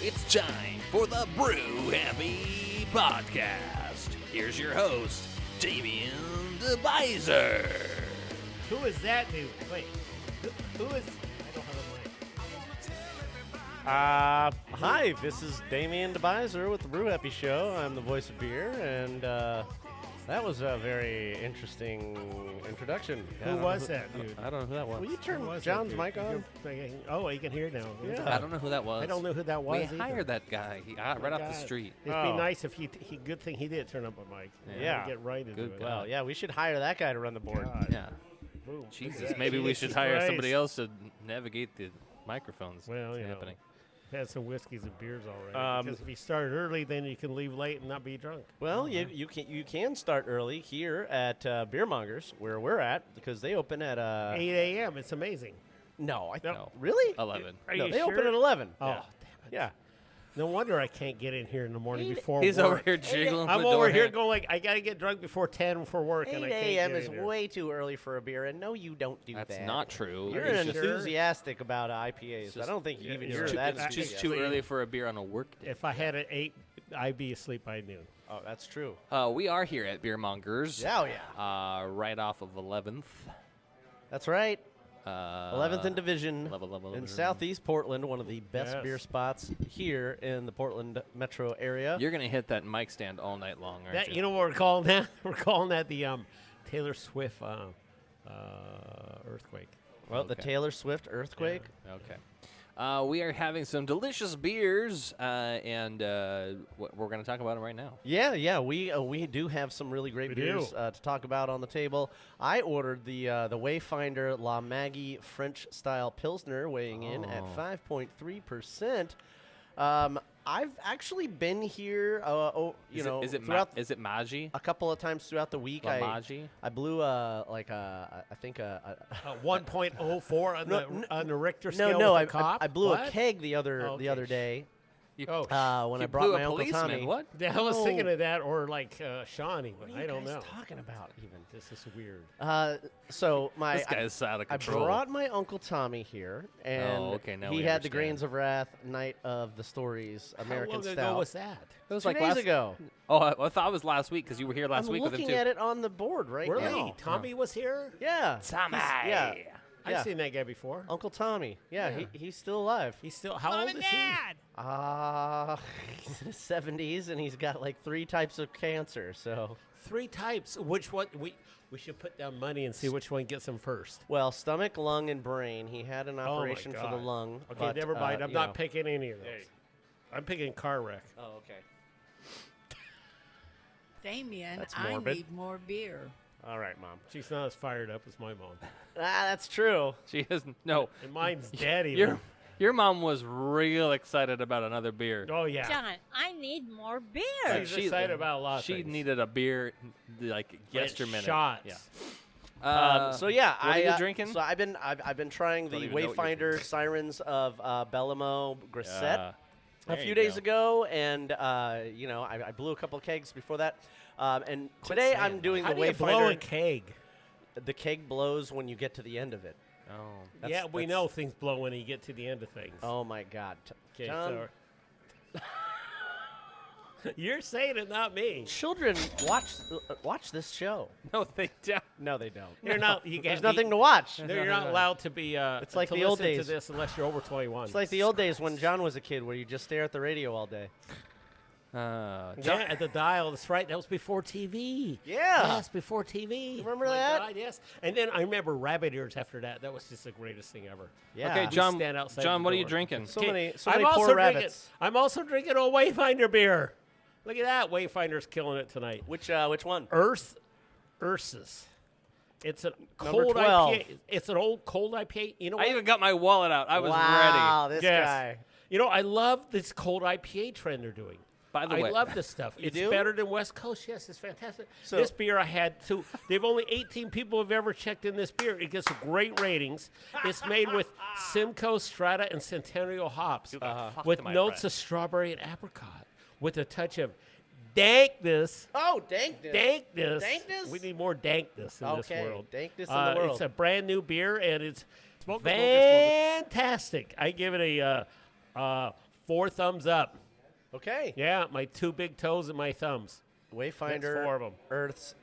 It's time for the Brew Happy podcast. Here's your host, Damian DeBizer. Who is that dude? Wait, who is? I don't have a mic. Hi, this is Damian DeBizer with the Brew Happy Show. I'm the voice of beer, and that was a very interesting introduction. Who was that dude? I don't know who that was. Will you Who turn was John's that mic dude? on? Oh, you can hear now. Yeah. I don't know who that was. I don't know who that was. We either. hired that guy right off the street. It'd Oh. be nice if he. Good thing he did turn up a mic. Yeah. Get right into Good it. God. Well, yeah, we should hire that guy to run the board. God. Yeah. Boom. Look Jesus, at that. maybe we should Jesus hire Christ. somebody else to navigate the microphones. Well, What's you know. happening? Had some whiskeys and beers already. Because if you start early, then you can leave late and not be drunk. Well, you can start early here at Beer Mongers, where we're at, because they open at 8 a.m. It's amazing. No, I No. really? 11. Are No, you they sure? open at 11. Oh, Yeah. damn it. Yeah. No wonder I can't get in here in the morning before He's work. over here jiggling I'm the over door here handle. going like, I got to get drunk before 10 for work. 8 and I can't a.m. get is in here. way too early for a beer, and no, you don't do That's that. not true. You're It's just- enthusiastic about IPAs. just- I don't think you even you're hear too- that. It's just enthusiastic. too early for a beer on a work day. If I had an 8, I'd be asleep by noon. Oh, that's true. We are here at Beer Mongers. Yeah, oh, yeah. Right off of 11th. That's right. 11th 11th in Division in Southeast Portland, one of the best Yes. beer spots here in the Portland metro area. You're going to hit that mic stand all night long, aren't That, you? you know what we're calling that? We're calling that the Taylor Swift earthquake. Well, the Okay. Taylor Swift earthquake. Okay. We are having some delicious beers, and we're going to talk about them right now. Yeah, we do have some really great We beers do. to talk about on the table. I ordered the Wayfinder La Maggie French style Pilsner, weighing in at 5.3%. I've actually been here, Is it throughout is it Maggi? a couple of times throughout the week. La I Maggi? blew I think 1.04 on, No, on the Richter scale. no, with the I cop? blew What? a keg the other Okay. day. Oh, When I You brought blew my a Uncle policeman. Tommy. What? I was No. thinking of that, or like Sean even. What are you I don't guys know. talking about even? This is weird. So my This guy's out of I control. brought my Uncle Tommy here, and okay, now we he had the understand. Grains of Wrath Night of the Stories American How long Stout. ago was that? It was 2 like days last ago. Oh, I thought it was last week because you were here last I'm week with him looking too. at it on the board right Really? now. Tommy was here? Yeah, Tommy. Yeah, I've yeah. seen that guy before. Uncle Tommy. Yeah, Yeah. he's still alive. He's still, how old is he? He's in his 70s, and he's got like 3 types of cancer. So, 3 types. Which one? We should put down money and see which one gets him first. well, stomach, lung, and brain. He had an Oh my operation for the God. lung. Okay, but, never mind. I'm you not know. picking any of those. I'm picking car wreck. Oh, okay. Damian, That's I morbid. need more beer. All right, Mom. She's not as fired up as my mom. That's true. She isn't. No, And mine's daddy. even. your mom was real excited about another beer. Oh, yeah. John, I need more beer. She's excited about a lot of She things. needed a beer like yesterday. shots. Yeah. So yeah, what are you I drinking? So I've been trying the Don't even know what you're Wayfinder Sirens of Bellamo Grisette Yeah. a There few you days go. ago, and I blew a couple kegs before that. And today I'm doing How the do you blow a Wayfinder. keg? The keg blows when you get to the end of it. Oh. Yeah, we know things blow when you get to the end of things. Oh my God, Okay, John! so you're saying it, not me. Children watch this show. No, they don't. No, they don't. You're not. You There's can't be- nothing to watch. No, you're not allowed to be. It's like to the old listen days. to this unless you're over 21. It's like the old days when John was a kid, where you just stare at the radio all day. Yeah, at the dial. That's right. That was before TV. Yeah. Yes, before TV. Remember My that? God, yes. And then I remember rabbit ears after that. That was just the greatest thing ever. Yeah. Okay, We John. stand outside John, the what are you door. drinking? So Okay, many I'm poor also drinking- rabbits. I'm also drinking a Wayfinder beer. Look at that. Wayfinder's killing it tonight. Which one? Ursus. It's a Number cold 12. IPA. It's an old cold IPA. You know I what? even got my wallet out. I was wow, ready. this Yes. guy. You know, I love this cold IPA trend they're doing. By the I way, love this stuff. You It's do? better than West Coast. Yes, it's fantastic. So- this beer I had too. They've only 18 people have ever checked in this beer. It gets great ratings. It's made with Simcoe, Strata, and Centennial hops with my notes friend. of strawberry and apricot, with a touch of dankness. Oh, dankness. Dankness. Dankness? We need more dankness in this Okay, world. dankness in the world. It's a brand new beer, and it's Smoke it, smoke it, smoke it. fantastic. I give it a 4 thumbs up. Okay. Yeah, my 2 big toes and my thumbs. Wayfinder. That's 4 of them. Earth's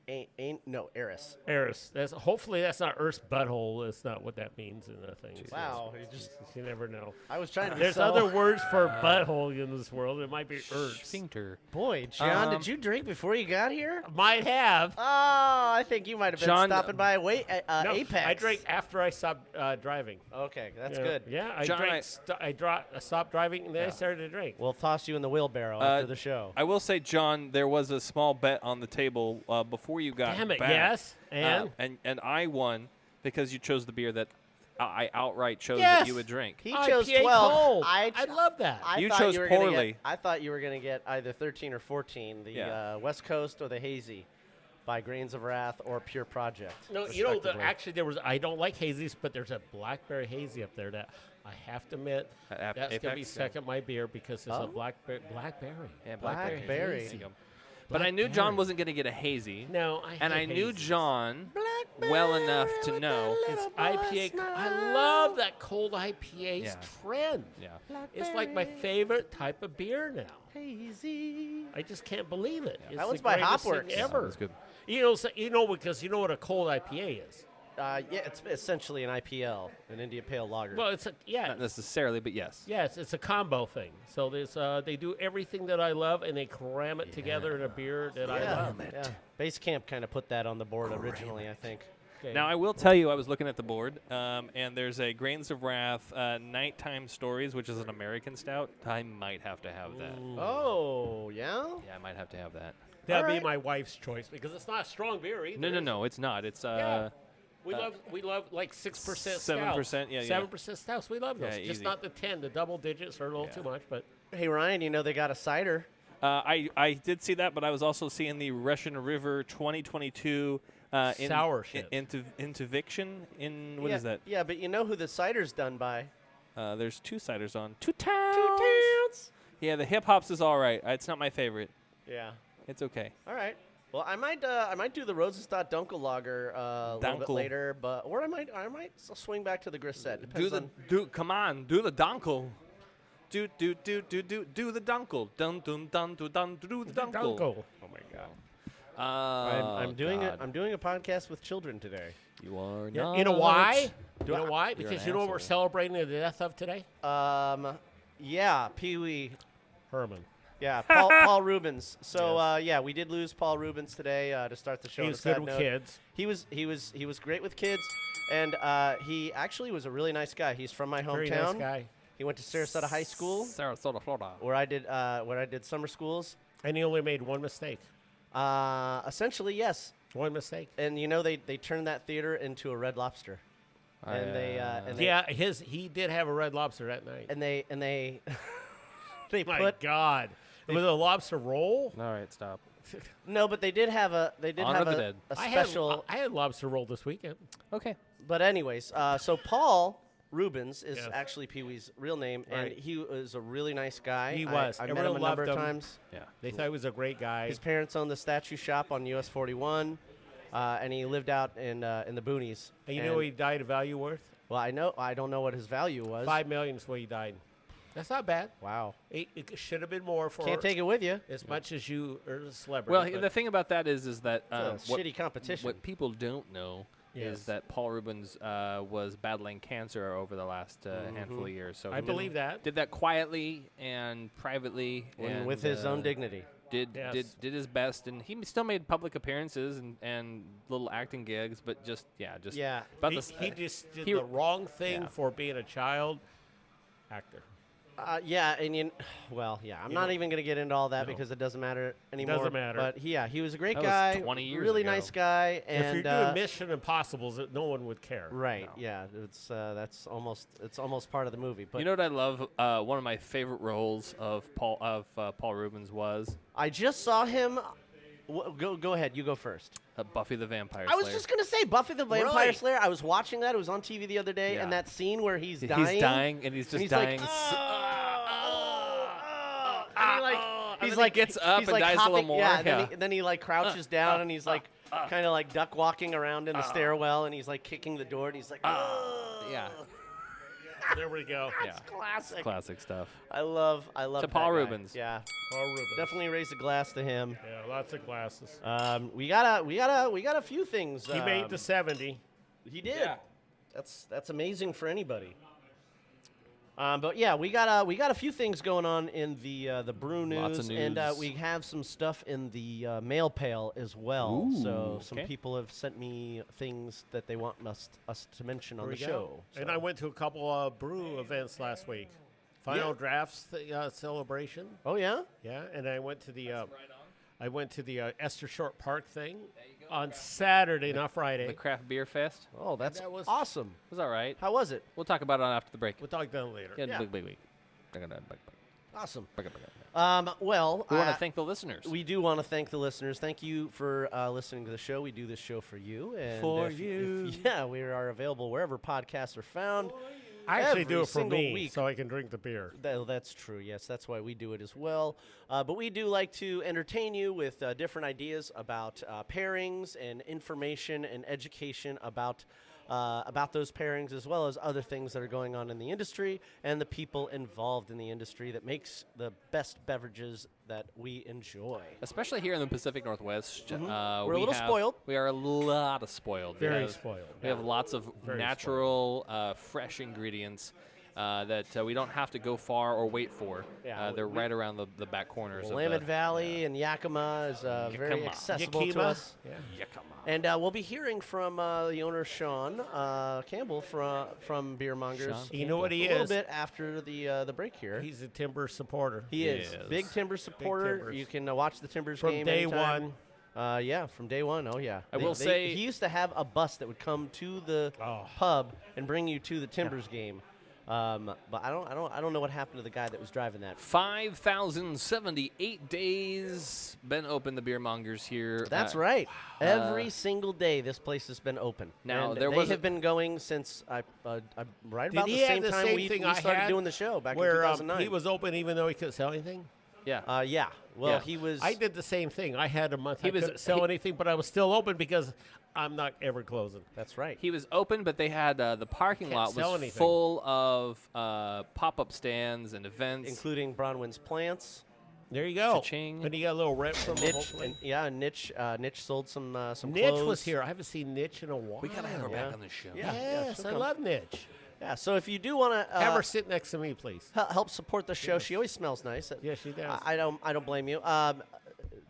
Eris. Eris. Hopefully that's not Earth's butthole. That's not what that means in the thing. Wow. You never know. I was trying to be There's subtle. other words for butthole in this world. It might be Earth's. Sphincter. Boy, John, did you drink before you got here? Might have. Oh, I think you might have been John, stopping by No, Apex. I drank after I stopped driving. Okay, that's Yeah. good. Yeah, I John, drank. I stopped driving and then I started to drink. We'll toss you in the wheelbarrow after the show. I will say, John, there was a small bet on the table before you got Damn it! back. Yes, and and I won because you chose the beer that I outright chose Yes. that you would drink. He chose IPA 12. cold. I love that. You thought chose were gonna poorly. Get, I thought you were going to get either 13 or 14, the West Coast or the Hazy by Grains of Wrath or Pure Project. No, respectively. actually, there was. I don't like hazies, but there's a blackberry hazy up there that I have to admit At that's gonna be Apex, second my beer because it's Oh? a blackberry. Yeah, Blackberry. hazy. But I knew John Blackberry. wasn't going to get a hazy. No, And I knew John well enough to know. It's IPA. I love that cold IPA's Yeah. trend. Yeah. It's like my favorite type of beer now. Hazy. I just can't believe it. It's That one's the by greatest thing Hopworks. ever. That's good. You know because you know what a cold IPA is. Yeah, it's essentially an IPL, an India Pale Lager. Well, it's Not necessarily, but yes. yes, it's a combo thing. So there's they do everything that I love and they cram it together in a beer that I love. Yeah. Base Camp kind of put that on the board originally, I think. Okay. Now, I will tell you, I was looking at the board, and there's a Grains of Wrath Nighttime Stories, which is an American stout. I might have to have that. Oh, yeah? Yeah, I might have to have that. That'd Alright. be my wife's choice because it's not a strong beer either. No, it's not. It's Yeah. We love like 6% 7%, yeah, yeah. 7% stouts. We love those. Yeah, Just easy. not the 10. The double digits are a little Yeah. too much, but Hey, Ryan, you know they got a cider. I did see that, but I was also seeing the Russian River 2022 Sour shit. Interviction in what yeah, is that? Yeah, but you know who the cider's done by? There's 2 ciders on. 2 towns. Yeah, the hip hops is all right. It's not my favorite. Yeah. It's okay. All right. Well, I might do the Rosenstadt Dunkel Lager a little bit Dunkel. later, or I might swing back to the Grisette. Depends on. Come on, do the dunkel. Do the dunkel. Dun dun dun dun dun do the dunkel. Dunkel. Oh my god. I'm doing it. I'm doing a podcast with children today. You are Yeah, not. you know why? You know why? You're Because an you know what we're asshole. celebrating the death of today? Yeah, Pee Wee. Herman. Yeah, Paul Rubens. So yeah, we did lose Paul Rubens today to start the show. He on a was sad good with note. kids. He was great with kids, and he actually was a really nice guy. He's from my Very hometown. nice guy. He went to Sarasota High School, Sarasota, Florida. where I did summer schools. And he only made one mistake. Essentially, yes. One mistake. And you know they turned that theater into a Red Lobster, and they Yeah, he did have a Red Lobster that night. and they they My put God. It was a lobster roll? All right, stop. no, but they did have a Honor the dead. a special. I had lobster roll this weekend. Okay. But anyways, so Paul Rubens is Yes. actually Pee Wee's real name, and Right. he was a really nice guy. He I- was. I met Everyone him a number of loved him. times. Yeah. They thought he was a great guy. His parents owned the statue shop on US 41, and he lived out in the boonies. And you know what he died of value worth? Well, I don't know what his value was. $5 million is what he died. That's not bad. Wow. It should have been more for Can't take it with you. as much as you are a celebrity. Well, but the thing about that is that It's a what, shitty competition. what people don't know Yes. is that Paul Rubens was battling cancer over the last handful of years. So I he believe that. did that quietly and privately, and with his own dignity. Did Yes. did his best, and he still made public appearances and little acting gigs, but just Yeah. About he, the, he just did he- the wrong thing yeah. for being a child actor. Yeah, and well, yeah, I'm You not know- even going to get into all that No. because it doesn't matter anymore. Doesn't matter. But he was a great That was guy, 20 years really ago. nice guy, and if you're doing Mission Impossibles, no one would care. right, No. yeah, it's it's almost part of the movie. But you know what I love? One of my favorite roles of Paul Rubens was I just saw him. Go ahead, you go first. Buffy the Vampire I was Slayer. just gonna say Buffy the Vampire Really? Slayer. I was watching that. It was on TV the other day, Yeah. and that scene where he's He's dying. dying, and he's just he's dying. Like, and he's then like he gets up he's and like dies a little hopping- more. Yeah, and Yeah. then he like crouches down, and he's like kind of like duck walking around in the stairwell, and he's like kicking the door, and he's like, Yeah. There we go. Yeah. Classic. Classic stuff. I love To that Paul guy. Rubens. Yeah, Paul Rubens. definitely raise a glass to him. Yeah, lots of glasses. We got a few things. He made the 70. He did. Yeah. That's amazing for anybody. But yeah, we got a few things going on in the brew news, Lots of and news. we have some stuff in the mail pail as well. Ooh, so some okay. people have sent me things that they want us to mention on There the we go. show. And So- I went to a couple of brew events last week. Final drafts celebration. Oh yeah. Yeah, and I went to the Esther Short Park thing on Saturday, not Friday. The Craft Beer Fest. Oh, that's That was- awesome. Was all right. How was it? We'll talk about it after the break. We'll talk about it later. Yeah, Yeah. big. Awesome. We Well, want to thank the listeners. we do want to thank the listeners. Thank you for listening to the show. We do this show for you. And For if- you. yeah, we are available wherever podcasts are found. I actually Every do it for single me, week. so I can drink the beer. That's true. Yes, that's why we do it as well. But we do like to entertain you with different ideas about pairings and information and education about those pairings, as well as other things that are going on in the industry and the people involved in the industry that makes the best beverages that we enjoy. Especially here in the Pacific Northwest. We're a we little have- spoiled. We are a lot of spoiled. Very We have- spoiled. We have lots of Very natural, fresh ingredients that we don't have to go far or wait for. Yeah, They're right around the back corners. Willamette of Valley and Yakima is very Yakima. accessible to Yakima. us. Yeah. And we'll be hearing from the owner, Sean Campbell from Beer Mongers. Sean You know what he a little is? bit after the break here. He's a timber supporter. He is Yes. big Timber supporter. Timbers. You can watch the Timbers From game day anytime. one. Yeah, from day one. Oh yeah. I will say- he used to have a bus that would come to the Oh. pub and bring you to the Timbers game. But I don't know what happened to the guy that was driving that. 5,078 days been open, the Beer Mongers here. That's right. Every single day, this place has been open. Now, And there they was have a- been going since right Did about he the have same the time same we thing I started had doing the show back in where 2009. he was open even though he couldn't sell anything? Yeah. Yeah. Well, Yeah. he was. I did the same thing. I had a month He I was- couldn't sell he- anything, but I was still open because I'm not ever closing. That's right. He was open, but they had the parking Can't lot sell was anything. full of pop-up stands and events. Including Bronwyn's plants. There you go. Cha-ching. And he got a little rent from the whole Nitch, thing. Nitch sold some Nitch clothes. was here. I haven't seen Nitch in a while. We gotta have her Yeah. back on the show. Yeah. Yes, she'll I come. love Nitch. Yeah. So if you do want to Have her sit next to me, please. help support the show, she always smells nice. Yes, she does. I don't blame you.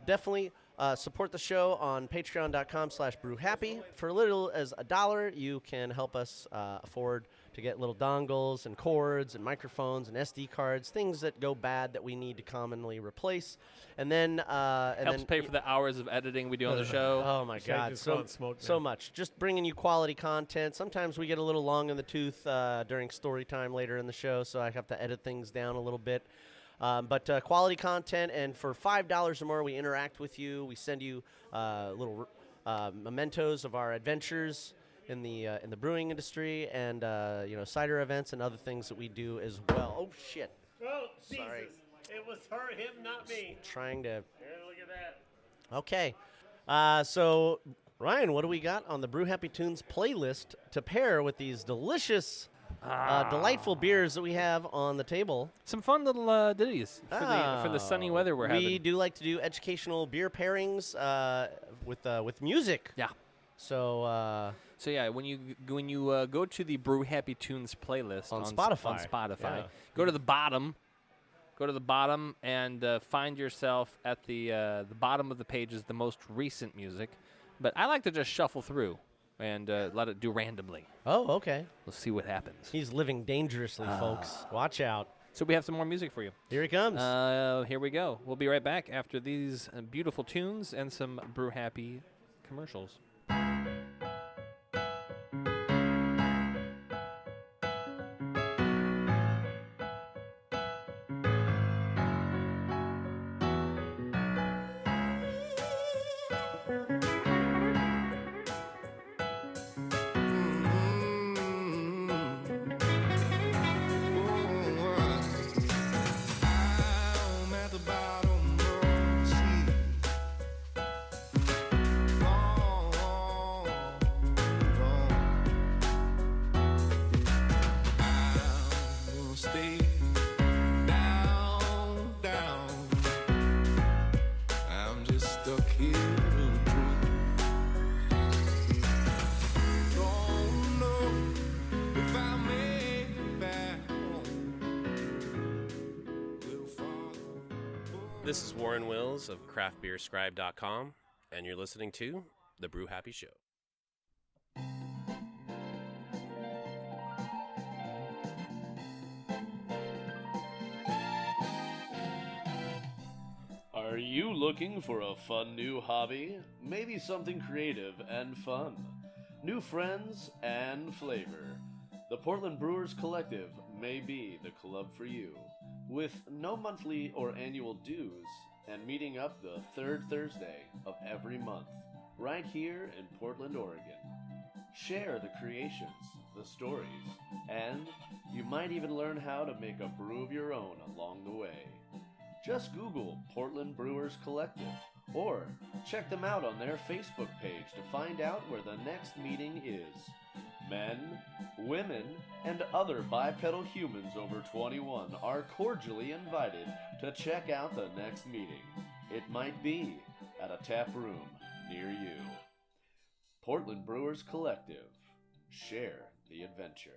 Definitely support the show on Patreon.com/Brew Happy. For little as $1, you can help us afford to get little dongles and cords and microphones and SD cards, things that go bad that we need to commonly replace. And then Helps pay for the hours of editing we do on the show. Oh my Should I God, just go and smoke so now? much. Just bringing you quality content. Sometimes we get a little long in the tooth during story time later in the show, so I have to edit things down a little bit. But quality content, and for $5 or more, we interact with you. We send you little mementos of our adventures in the brewing industry, and cider events and other things that we do as well. Oh shit! Oh, Sorry. It was him, not me. Trying to. Here, look at that. Okay. So, Ryan, what do we got on the Brew Happy Tunes playlist to pair with these delicious, delightful beers that we have on the table? Some fun little ditties for the sunny weather we're We having. do like to do educational beer pairings with music. Yeah. So, So yeah, when you go to the Brew Happy Tunes playlist On on Spotify. Spotify, Yeah. go to the bottom. Go to the bottom and find yourself at the bottom of the page is the most recent music. But I like to just shuffle through and let it do randomly. oh, okay. Let's see what happens. He's living dangerously, folks. Watch out. So we have some more music for you. Here he comes. Here we go. We'll be right back after these beautiful tunes and some Brew Happy commercials. I'm at the bottom of the sea. This is Warren Wills of craftbeerscribe.com, and you're listening to The Brew Happy Show. Are you looking for a fun new hobby? Maybe something creative and fun. New friends and flavor. The Portland Brewers Collective may be the club for you. With no monthly or annual dues and meeting up the third Thursday of every month, right here in Portland, Oregon. Share the creations, the stories, and you might even learn how to make a brew of your own along the way. Just Google Portland Brewers Collective or check them out on their Facebook page to find out where the next meeting is. Men, women, and other bipedal humans over 21 are cordially invited to check out the next meeting. It might be at a tap room near you. Portland Brewers Collective. Share the adventure.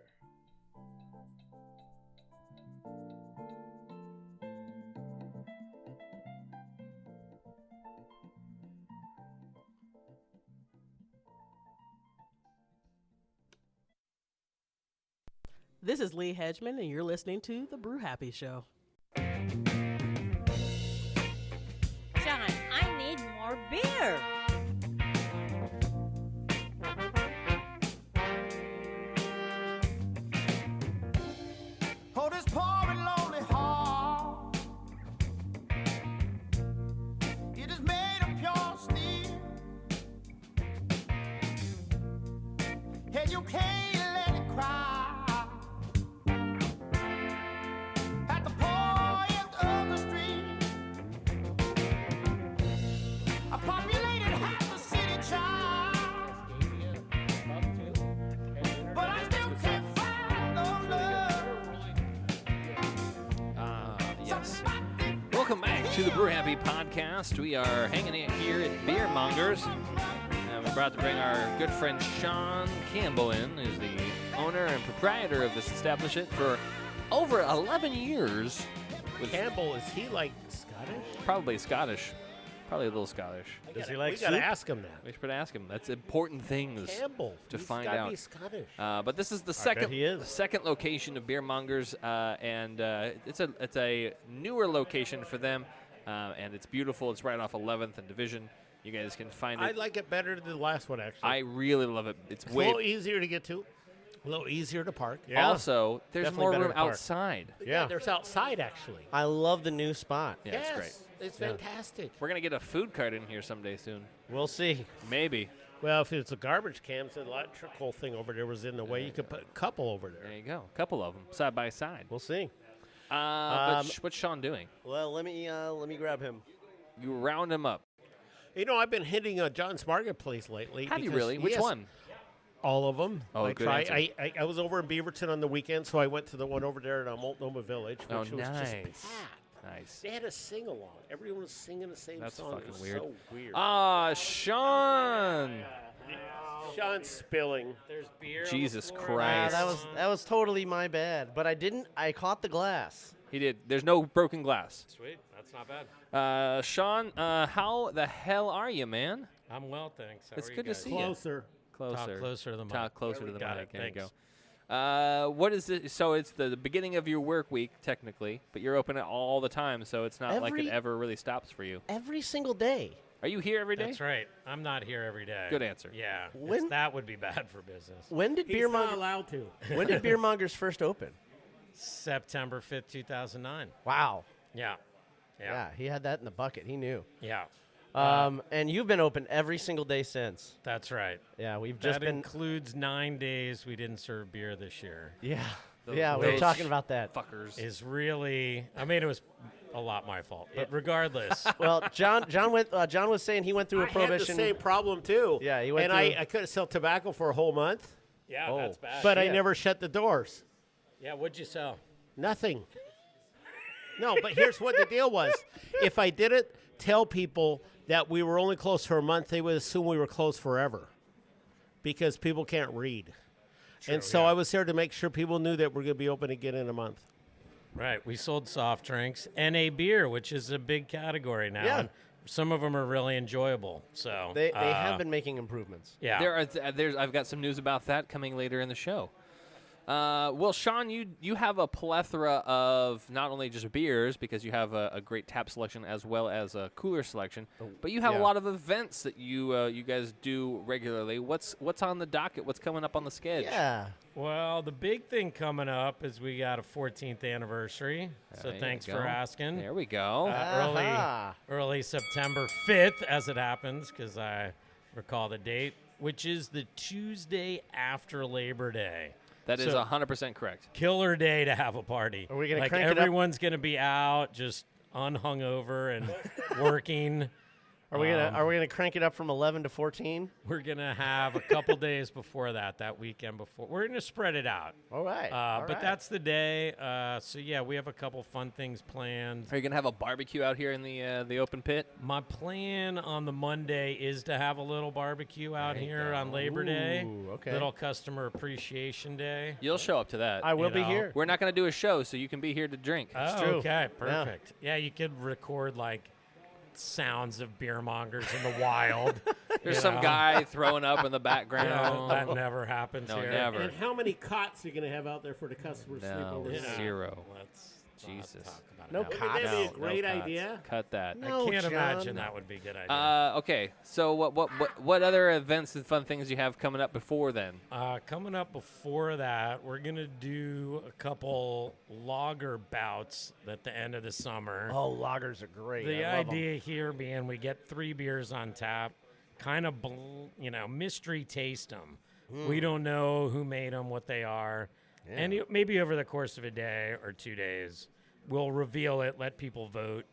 This is Lee Hedgeman, and you're listening to The Brew Happy Show. Sean, I need more beer. Oh, this poor and lonely heart, it is made of pure steel, and you can't let it cry. At the point of the street, I populated half the city, child, but I still can't find no love. Yes. Welcome back to the Brew Happy podcast. We are hanging out here at Beer Mongers. And we're about to bring our good friend Sean Campbell in, who's the owner and proprietor of this establishment for over 11 years. With Campbell, is he like Scottish? probably Scottish. Probably a little Scottish. Does he like We gotta soup? ask him that. We should ask him. That's important things Campbell. to he's find gotta out. Be Scottish. But this is the he is. second location of Beer Mongers, and it's a newer location for them, and it's beautiful. It's right off 11th and Division. You guys can find I it. like it better than the last one, actually. I really love it. It's It's a way. little easier to get to, a little easier to park. Also, there's Definitely more better room to park. outside. Yeah, there's outside, actually. I love the new spot. Yeah, it's Yes, great. It's fantastic. We're gonna get a food cart in here someday soon. We'll see. Maybe. Well, if it's a garbage can, the electrical thing over there was in the way. You could put a couple over there. There you go. A couple of them side by side. We'll see. But what's Sean doing? Well, let me grab him. You round him up. You know, I've been hitting John's Marketplace lately. Have you because- really? Which yes, one? All of them. Oh, I good try. answer. I was over in Beaverton on the weekend, so I went to the one over there at Multnomah Village, which Oh, was nice. just packed. Nice. They had a sing-along. Everyone was singing the same That's song. fucking It was weird. so weird. Sean! Sean's spilling. Jesus Ah, Christ. that was totally my bad, but I caught the glass. He did. There's no broken glass. Sweet. That's not bad. Sean, how the hell are you, man? I'm well, thanks. How It's are you good to guys? see you. Closer. Closer. Talk closer to the mic. Talk closer There to we the got mic. it. There you Thanks. go. What is it? So it's the beginning of your work week, technically, but you're open all the time, so it's not like it Every- ever really stops for you. Every single day. Are you here every day? That's right. I'm not here every day. Good answer. Yeah. When- that would be bad for business. When did He's Beer not Mongers? allowed to. When did Beer Mongers first open? September 5th, 2009. Wow. Yeah. Yeah, he had that in the bucket. He knew. Yeah. And you've been open every single day since. That's right. Yeah, we've just That been. includes 9 days we didn't serve beer this year. Yeah, Those yeah, we were rich talking about that. Fuckers. Is really, I mean, it was a lot my fault, but regardless. Well, John was saying he went through a I had prohibition. the same problem too. Yeah, he went and through- I couldn't sell tobacco for a whole month, Yeah, Oh. that's bad. but I Shit. never shut the doors. Yeah, what'd you sell? Nothing. No, but here's what the deal was. If I didn't tell people that we were only closed for a month, they would assume we were closed forever because people can't read. And so yeah. I was there to make sure people knew that we're going to be open again in a month. Right. We sold soft drinks and a beer, which is a big category now. Yeah. And some of them are really enjoyable. So They have been making improvements. Yeah. I've got some news about that coming later in the show. Well, Sean, you have a plethora of not only just beers, because you have a great tap selection as well as a cooler selection, but you have a lot of events that you guys do regularly. What's on the docket? What's coming up on the schedule? Yeah. Well, the big thing coming up is we got a 14th anniversary. So There thanks you for go. asking. There we go. Early September 5th, as it happens, because I recall the date, which is the Tuesday after Labor Day. That is So, 100% correct. Killer day to have a party. Are we gonna like crank it up? everyone's gonna be out, just unhungover and working. Are we gonna crank it up from 11 to 14? We're gonna have a couple days before that weekend before. We're gonna spread it out. All right. But that's the day. So yeah, we have a couple fun things planned. Are you gonna have a barbecue out here in the open pit? My plan on the Monday is to have a little barbecue out here on Labor Day. Ooh, okay. Little customer appreciation day. You'll show up to that. I will be know. here. We're not gonna do a show, so you can be here to drink. Oh, true. okay, perfect. Yeah, you could record like sounds of beer mongers in the wild. There's you some know? guy throwing up in the Yeah, background. that never happens No, here. never. And how many cots are you going to have out there for the customers to sleep No, over? Yeah. 0. Let's Jesus. not talk about No it. Wouldn't that be a No, great no cuts. idea? Cut that. No, I can't John. imagine that would be a good idea. Okay, so what other events and fun things you have coming up before then? Coming up before that, we're going to do a couple lager bouts at the end of the summer. Oh, lagers are great. The I love 'em. idea here being we get 3 beers on tap, kind of, mystery taste them. We don't know who made them, what they are. And maybe over the course of a day or 2 days, we'll reveal it, let people vote.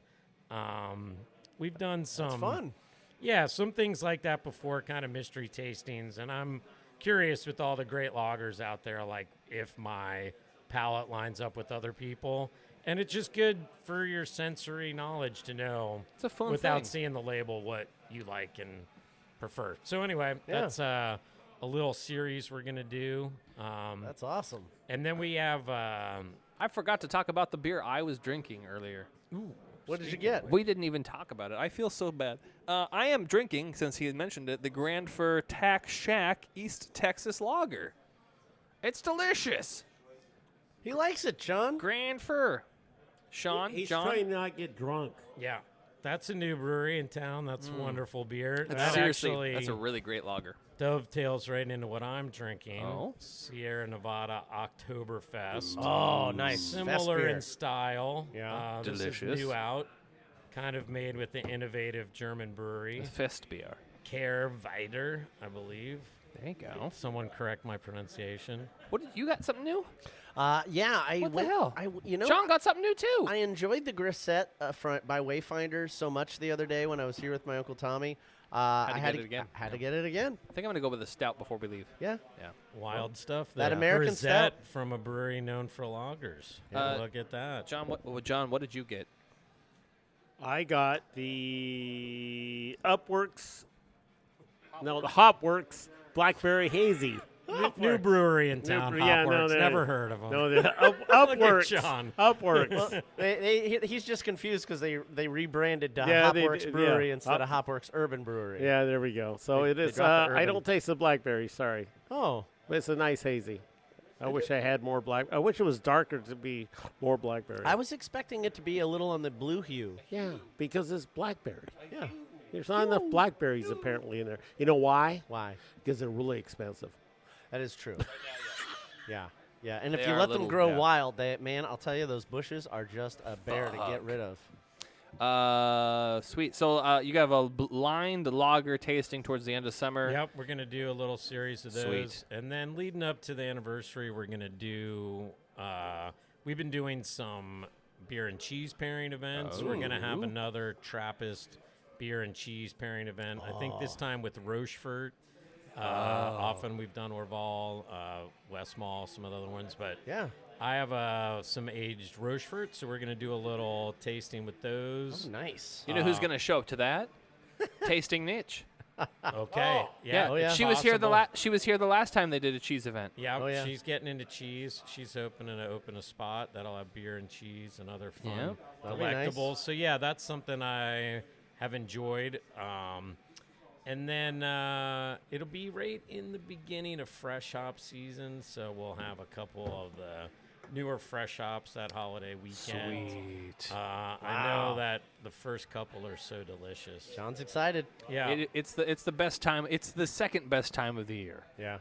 We've done some It's fun. Yeah, some things like that before, kind of mystery tastings. And I'm curious with all the great lagers out there, like if my palate lines up with other people. And it's just good for your sensory knowledge to know It's a fun without thing. seeing the label what you like and prefer. So anyway, Yeah. that's a little series we're going to do. That's awesome. And then we have I forgot to talk about the beer I was drinking earlier. What did you get? We didn't even talk about it. I feel so bad. I am drinking, since he had mentioned it, the Grand Fur Tack Shack East Texas Lager. It's delicious. He likes it, John. Grand Fur. Sean, He's John. trying not to get drunk. yeah, that's a new brewery in town. That's wonderful beer. That's That seriously, actually that's a really great lager. dovetails right into what I'm drinking. Oh. Sierra Nevada Oktoberfest. Oh, nice. Similar Fest in beer. style. Yeah. This Delicious. is new out. Kind of made with the innovative German brewery. Fest beer. Care Weiter, I believe. There you go. Someone correct my pronunciation. What? You got something new? Yeah, I What the went. hell? John got something new too. I enjoyed the grisette front by Wayfinder so much the other day when I was here with my Uncle Tommy. I get it again. Had to get it again. I think I'm gonna go with a stout before we leave. Yeah. Yeah. Wild stuff. That there. American Grisette stout. from a brewery known for lagers. Yeah, look at that. John, what did you get? I got the Upworks. No, the Hopworks Blackberry Hazy. New brewery in town. brewery, yeah, Hopworks. no, Never heard of them. No, the Upworks. John. Upworks. He's just confused because they rebranded Yeah, they Hopworks did, Brewery yeah. instead of Hopworks Urban Brewery. Yeah, there we go. So They- it they is. dropped the I urban. don't taste the blackberry. Sorry, Oh. but it's a nice hazy. I wish I had more black. I wish it was darker to be more blackberry. I was expecting it to be a little on the blue hue. Yeah, because it's blackberry. Yeah. There's not enough blackberries apparently in there. You know why? Why? Because they're really expensive. That is true. Yeah. Yeah. And if They you are let little- them grow yeah. wild, man, I'll tell you, those bushes are just a bear to get rid of. Sweet. So you have a blind lager tasting towards the end of summer. Yep, we're going to do a little series of those. Sweet. And then leading up to the anniversary, we're going to do, we've been doing some beer and cheese pairing events. We're going to have another Trappist beer and cheese pairing event. I think this time with Rochefort. Often we've done Orval, Westmall, some of the other ones. But Yeah. I have some aged Rochefort, so we're going to do a little tasting with those. Oh, nice. You know who's going to show up to that? Tasting Niche. Okay. Yeah. Oh, yeah. She was here Possible. she was here the last time they did a cheese event. Yeah, Oh, yeah. she's getting into cheese. She's hoping to open a spot that'll have beer and cheese and other fun Yeah. That'll be nice. collectibles. So yeah, that's something I have enjoyed. And then it'll be right in the beginning of fresh hop season, so we'll have a couple of the newer fresh hops that holiday weekend. Sweet. I know that the first couple are so delicious. John's excited. Yeah. It's the best time. It's the second best time of the year. Yeah.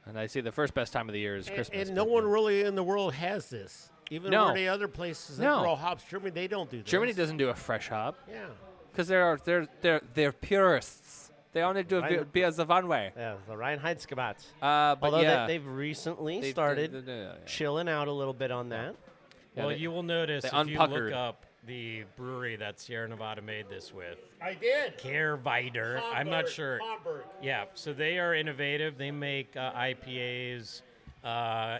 And I see the first best time of the year is Christmas. And no one really in the world has this. Even No. where the other places that No. grow hops, Germany, they don't do this. Germany doesn't do a fresh hop Yeah. because they're purists. They only do Right. beers the one way. Yeah, the Reinheitsgebot. But Although yeah, they've recently They- started yeah. chilling out a little bit on that. Yeah, Well, they- you will notice they if you unpuckered. look up the brewery that Sierra Nevada made this with, I did. Kehrwieder. I'm not sure. Hamburg. Yeah, so they are innovative. They make IPAs,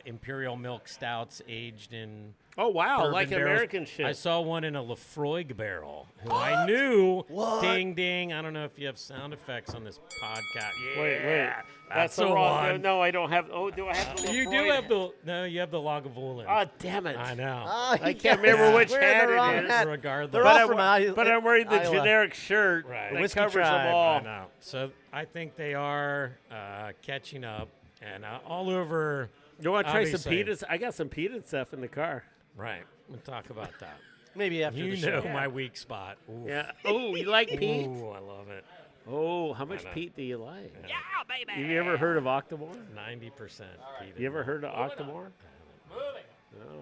imperial milk stouts aged in Oh, wow. bourbon Like barrels. American shit. I saw one in a Lafroig barrel, who I knew. Ding, ding. I don't know if you have sound effects on this podcast. Yeah, Wait. that's the the wrong. one. No, I don't have. Oh, do I have the You do Lafroig? have the no. You have the Lagavulin. Oh, damn it. I know. Oh, I can't remember which Wearing hat the wrong it is. hat. Regardless, They're But, all from but I'm wearing the Iowa. generic shirt Right. that Whiskey covers Tribe. them all. I know. So I think they are catching up and all over. You want to try some Obviously. peanuts? I got some peanut stuff in the car. Right. We'll talk about that. Maybe after You the show. know my weak spot. Ooh. Yeah. Oh, you like peat? Ooh, I love it. Oh, how much know. peat do you like? Yeah, baby. Have you ever heard of Octomore? 90%. You ever heard of Octomore?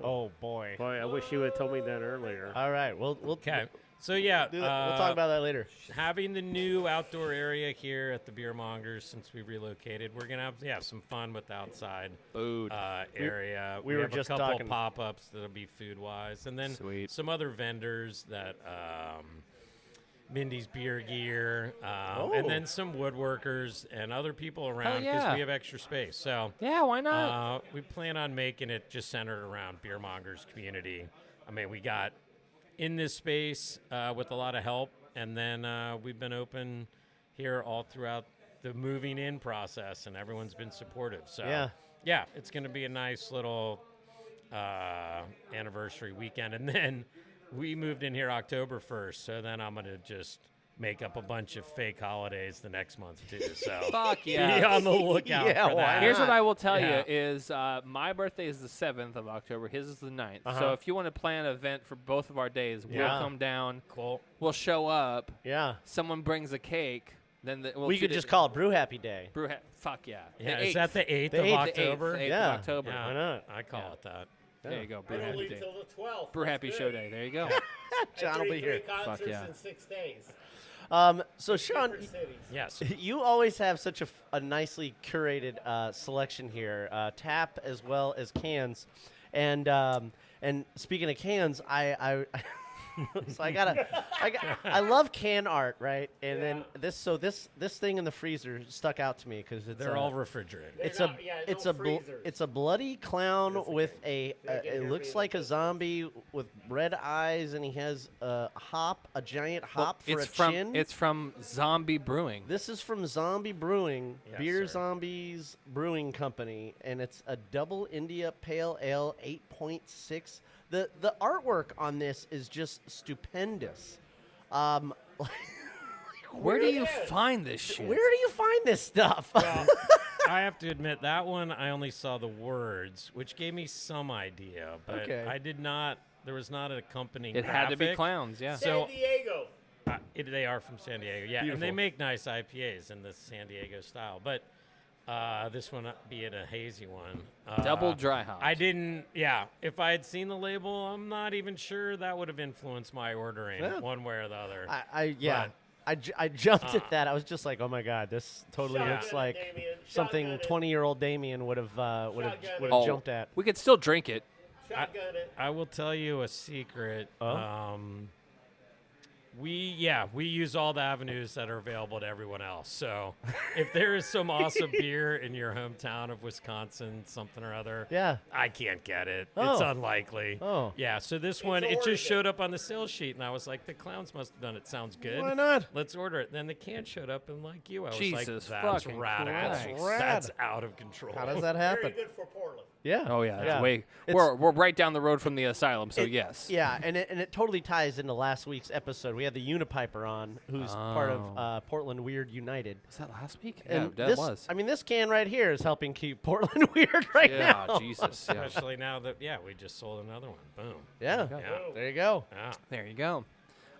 Oh boy. Boy, I wish you would have told me that earlier. All right. We'll Okay. So yeah, we'll talk about that later. having the new outdoor area here at the Beer Mongers since we relocated. We're gonna have some fun with the outside Food. area. we were have just a couple talking- pop-ups that'll be food-wise, and then Sweet. some other vendors that Mindy's Beer Gear, and then some woodworkers and other people around because yeah. we have extra space. So Yeah, why not? we plan on making it just centered around Beer Mongers community. I mean, we got in this space with a lot of help, and then we've been open here all throughout the moving in process, and everyone's been supportive. So yeah, it's going to be a nice little anniversary weekend, and then we moved in here October 1st, so then I'm going to just make up a bunch of fake holidays the next month too. So Fuck be yeah. on the lookout Yeah, for why that. Here's what I will tell Yeah. you is my birthday is the 7th of October. His is the 9th. Uh-huh. So if you want to plan an event for both of our days, we'll Yeah. come down. Cool. We'll show up. Yeah. Someone brings a cake. Then we'll We could treat just it call it Brew Happy Day. Fuck yeah. Yeah, The is that the 8th The of 8th, the 8th, October? The 8th Yeah. of October. Yeah, Why not? I call it that. There you go. Brew It'll Happy leave Day. till the 12th. Brew That's Happy good. Show Day. There you go. John will be here. Concerts yeah. in 6 days. So Sean, Different cities. Yes. you always have such a nicely curated selection here, tap as well as cans, and speaking of cans, I so I love can art, right? And then this thing in the freezer stuck out to me because it's They're all refrigerated. it's not- a yeah, it's no a freezers. it's a bloody clown with They can it hear looks me. like a zombie with red eyes, and he has a giant hop for it's a from chin. it's from Zombie Brewing. This is from Zombie Brewing, Yes, Beer sir. Zombies Brewing Company, and it's a double India Pale Ale 8.6. The artwork on this is just stupendous. Where do you find this shit? Where do you find this stuff? Well, I have to admit that one I only saw the words, which gave me some idea, but Okay. I did not. There was not an accompanying. It had to be graphic. clowns, yeah. So- San Diego. They are from San Diego, yeah, and they Beautiful. make nice IPAs in the San Diego style. But this one, being a hazy one, Double dry hops. I didn't. Yeah, if I had seen the label, I'm not even sure that would have influenced my ordering Yeah. one way or the other. I jumped at that. I was just like, oh my god, this totally Shotgun looks it, like Damian. something Shotgun it. 20-year-old Damian would have Shotgun it. Oh, jumped at. We could still drink it. Shotgun it. I will tell you a secret. We use all the avenues that are available to everyone else. So if there is some awesome beer in your hometown of Wisconsin, something or other, I can't get it. It's unlikely. Yeah. So this one, it just showed up on the sales sheet, and I was like, the clowns must have done it. Sounds good. Why not? Let's order it. Then the can showed up, and like you, I was Jesus like, that's fucking radical. Christ. That's out of control. How does that happen? Very good for Portland. Yeah. Oh yeah, Yeah. we're right down the road from the asylum, so yes. Yeah, and it totally ties into last week's episode. We had the Unipiper on, who's part of Portland Weird United. Was that last week? And Yeah, that this, was. I mean, this can right here is helping keep Portland weird right now. Yeah, Jesus. Yeah. Especially now that we just sold another one. Boom. Yeah. There you go. Yeah. There you go.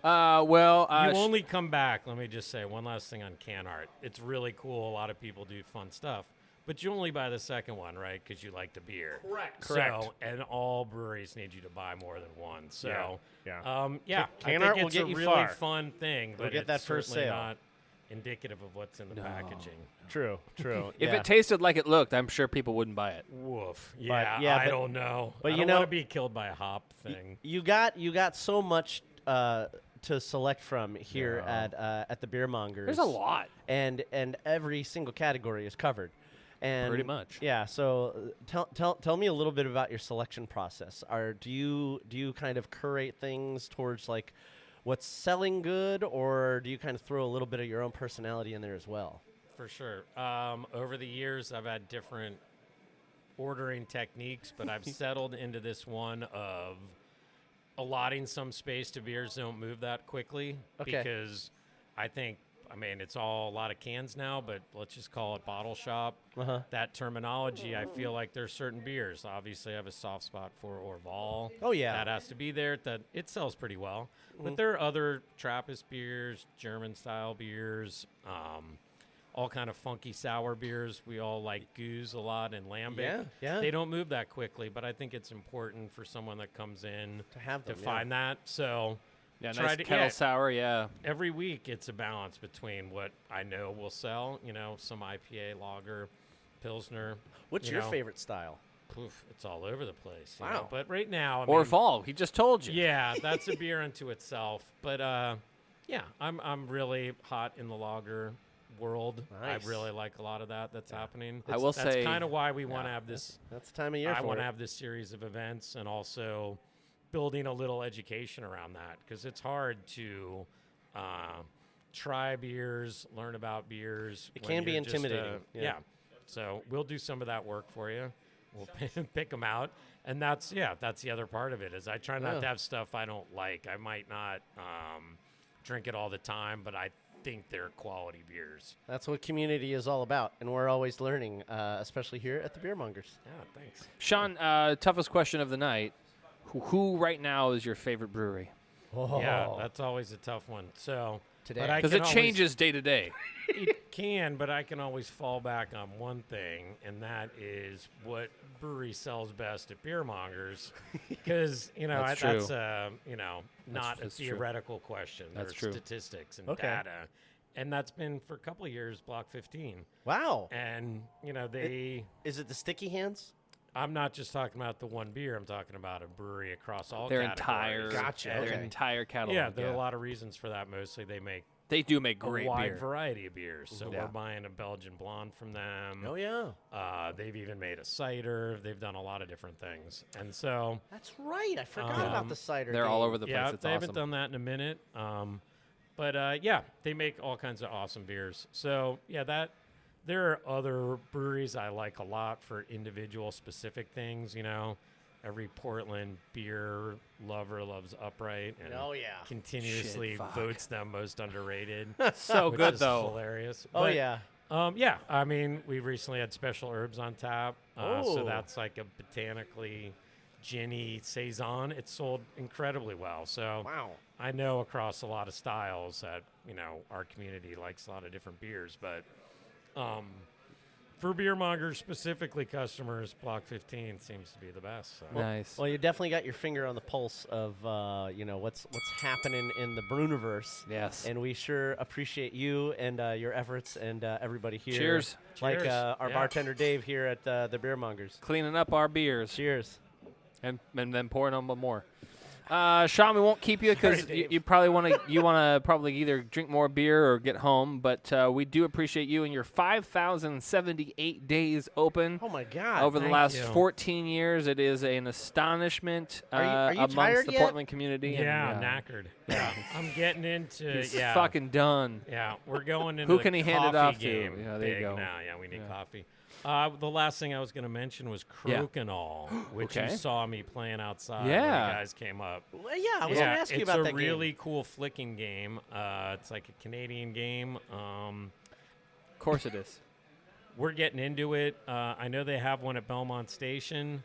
Well, you only come back. Let me just say one last thing on can art. It's really cool. A lot of people do fun stuff, but you only buy the second one, right? Because you like the beer. Correct. So, and all breweries need you to buy more than one. So, Yeah. I Can think art will it's get a you really far. fun thing, but get it's that first certainly sale. not indicative of what's in the packaging. True. if it tasted like it looked, I'm sure people wouldn't buy it. Woof. yeah, I but- don't know. but I you don't know- want to be killed by a hop thing. You got so much to select from here at the Beer Mongers. There's a lot. and every single category is covered. And Pretty much. Yeah. So tell me a little bit about your selection process. Do you kind of curate things towards like what's selling good, or do you kind of throw a little bit of your own personality in there as well? For sure. Over the years, I've had different ordering techniques, but I've settled into this one of allotting some space to beers that don't move that quickly. Okay. Because I mean, it's all a lot of cans now, but let's just call it bottle shop. That terminology, I feel like there's certain beers. Obviously, I have a soft spot for Orval. Oh, yeah. That has to be there. That it sells pretty well. But there are other Trappist beers, German-style beers, all kind of funky sour beers. We all like Goose a lot and Lambic. Yeah. They don't move that quickly, but I think it's important for someone that comes in To have them, to yeah. find that. So Yeah, try nice to- kettle yeah. sour. Yeah. every week it's a balance between what I know will sell, some IPA, lager, Pilsner. What's you your know. favorite style? Poof, it's all over the place. you Wow. know. But right now, I Or mean, fall. He just told you. yeah, that's a beer unto itself. But yeah, I'm really hot in the lager world. Nice. I really like a lot of that's happening. I will that's say- kind of why we want to have this. That's the time of year I for want it. to have this series of events, and also building a little education around that, because it's hard to try beers, learn about beers. It when can be you're just, intimidating, yeah. yeah. So we'll do some of that work for you. We'll pick them out, and that's the other part of it. Is I try not to have stuff I don't like. I might not drink it all the time, but I think they're quality beers. That's what community is all about, and we're always learning, especially here at the Beer Mongers. Yeah, thanks. Sean, toughest question of the night. Who right now is your favorite brewery? Yeah, that's always a tough one. So Today. but I Because can it always- changes day to day. It can, but I can always fall back on one thing, and that is what brewery sells best at Beer Mongers. Because That's that's true. not a that's true. theoretical question. That's There's true. statistics and Okay. data, and that's been for a couple of years. Block 15, Wow. and they. Is it the sticky hands? I'm not just talking about the one beer. I'm talking about a brewery across all Their categories. entire, Gotcha, their okay. entire catalog. Yeah, there are a lot of reasons for that. Mostly they make They do make great a wide beer. variety of beers. So Yeah. we're buying a Belgian blonde from them. Oh yeah. They've even made a cider. They've done a lot of different things. And so, That's right. I forgot about the cider. They're all game. over the place. yeah, It's they awesome. haven't done that in a minute. But yeah, they make all kinds of awesome beers. So, yeah, there are other breweries I like a lot for individual specific things, Every Portland beer lover loves Upright and Oh yeah. continuously Shit, fuck. votes them most underrated. So which good is though. Hilarious. Oh But, yeah. yeah, I mean, we recently had Special Herbs on tap. So Oh. that's like a botanically ginny saison. It sold incredibly well. So Wow. I know across a lot of styles that, our community likes a lot of different beers. But for Beer Mongers, specifically customers, Block 15 seems to be the best. So. Nice. Well, you definitely got your finger on the pulse of what's happening in the Bruniverse. Yes. And we sure appreciate you and your efforts and everybody here. Cheers. Like Cheers. our Yeah. bartender Dave here at the Beer Mongers. Cleaning up our beers Cheers. and then pouring on more. Sean, we won't keep you because you probably want to probably either drink more beer or get home. But we do appreciate you and your 5,078 days open. Oh my God! Over the Thank last you. 14 years, it is an astonishment Are you amongst tired the yet? Portland community. Yeah, and, knackered. Yeah, I'm getting into. he's yeah, fucking done. Yeah, we're going into Who the can he hand it coffee off to? game. Yeah, there you big go. Now, yeah, we need Yeah. coffee. The last thing I was going to mention was Crokinole, which Okay. you saw me playing outside Yeah. when you guys came up. Well, yeah, I was going to ask you about it's that a really cool flicking game. It's like a Canadian game. Of course it is. We're getting into it. I know they have one at Belmont Station.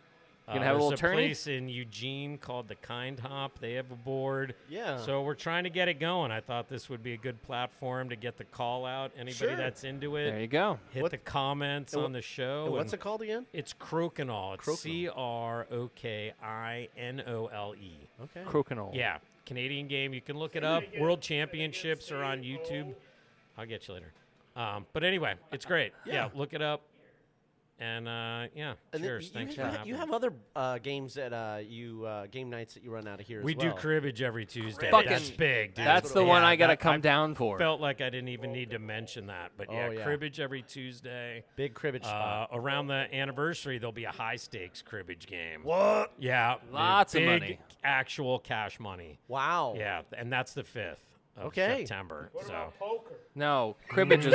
You gonna have a there's little tourney? place in Eugene called the Kind Hop. They have a board. Yeah. So we're trying to get it going. I thought this would be a good platform to get the call out. Anybody Sure. that's into it, There you go. hit What- the comments and on the show. And what's and it called again? It's Crokinole. It's Crokinole. Crokinole. Okay. Crokinole. Yeah, Canadian game. You can look it up. World Championships are on YouTube. I'll get you later. But anyway, it's great. Yeah, look it up. And yeah, And then cheers. Thanks for having you me. have other games that game nights that you run out of here We as well. do cribbage every Tuesday. Fucking- That's big, dude. That's the one I got to that- come down for. Felt like I didn't even need to mention that, but yeah, Oh, yeah. cribbage every Tuesday. Big cribbage spot. Around the anniversary, there'll be a high stakes cribbage game. What? Yeah, Lots of big money. actual cash money. Wow. Yeah, and that's the 5th of Okay. September. No, cribbage is.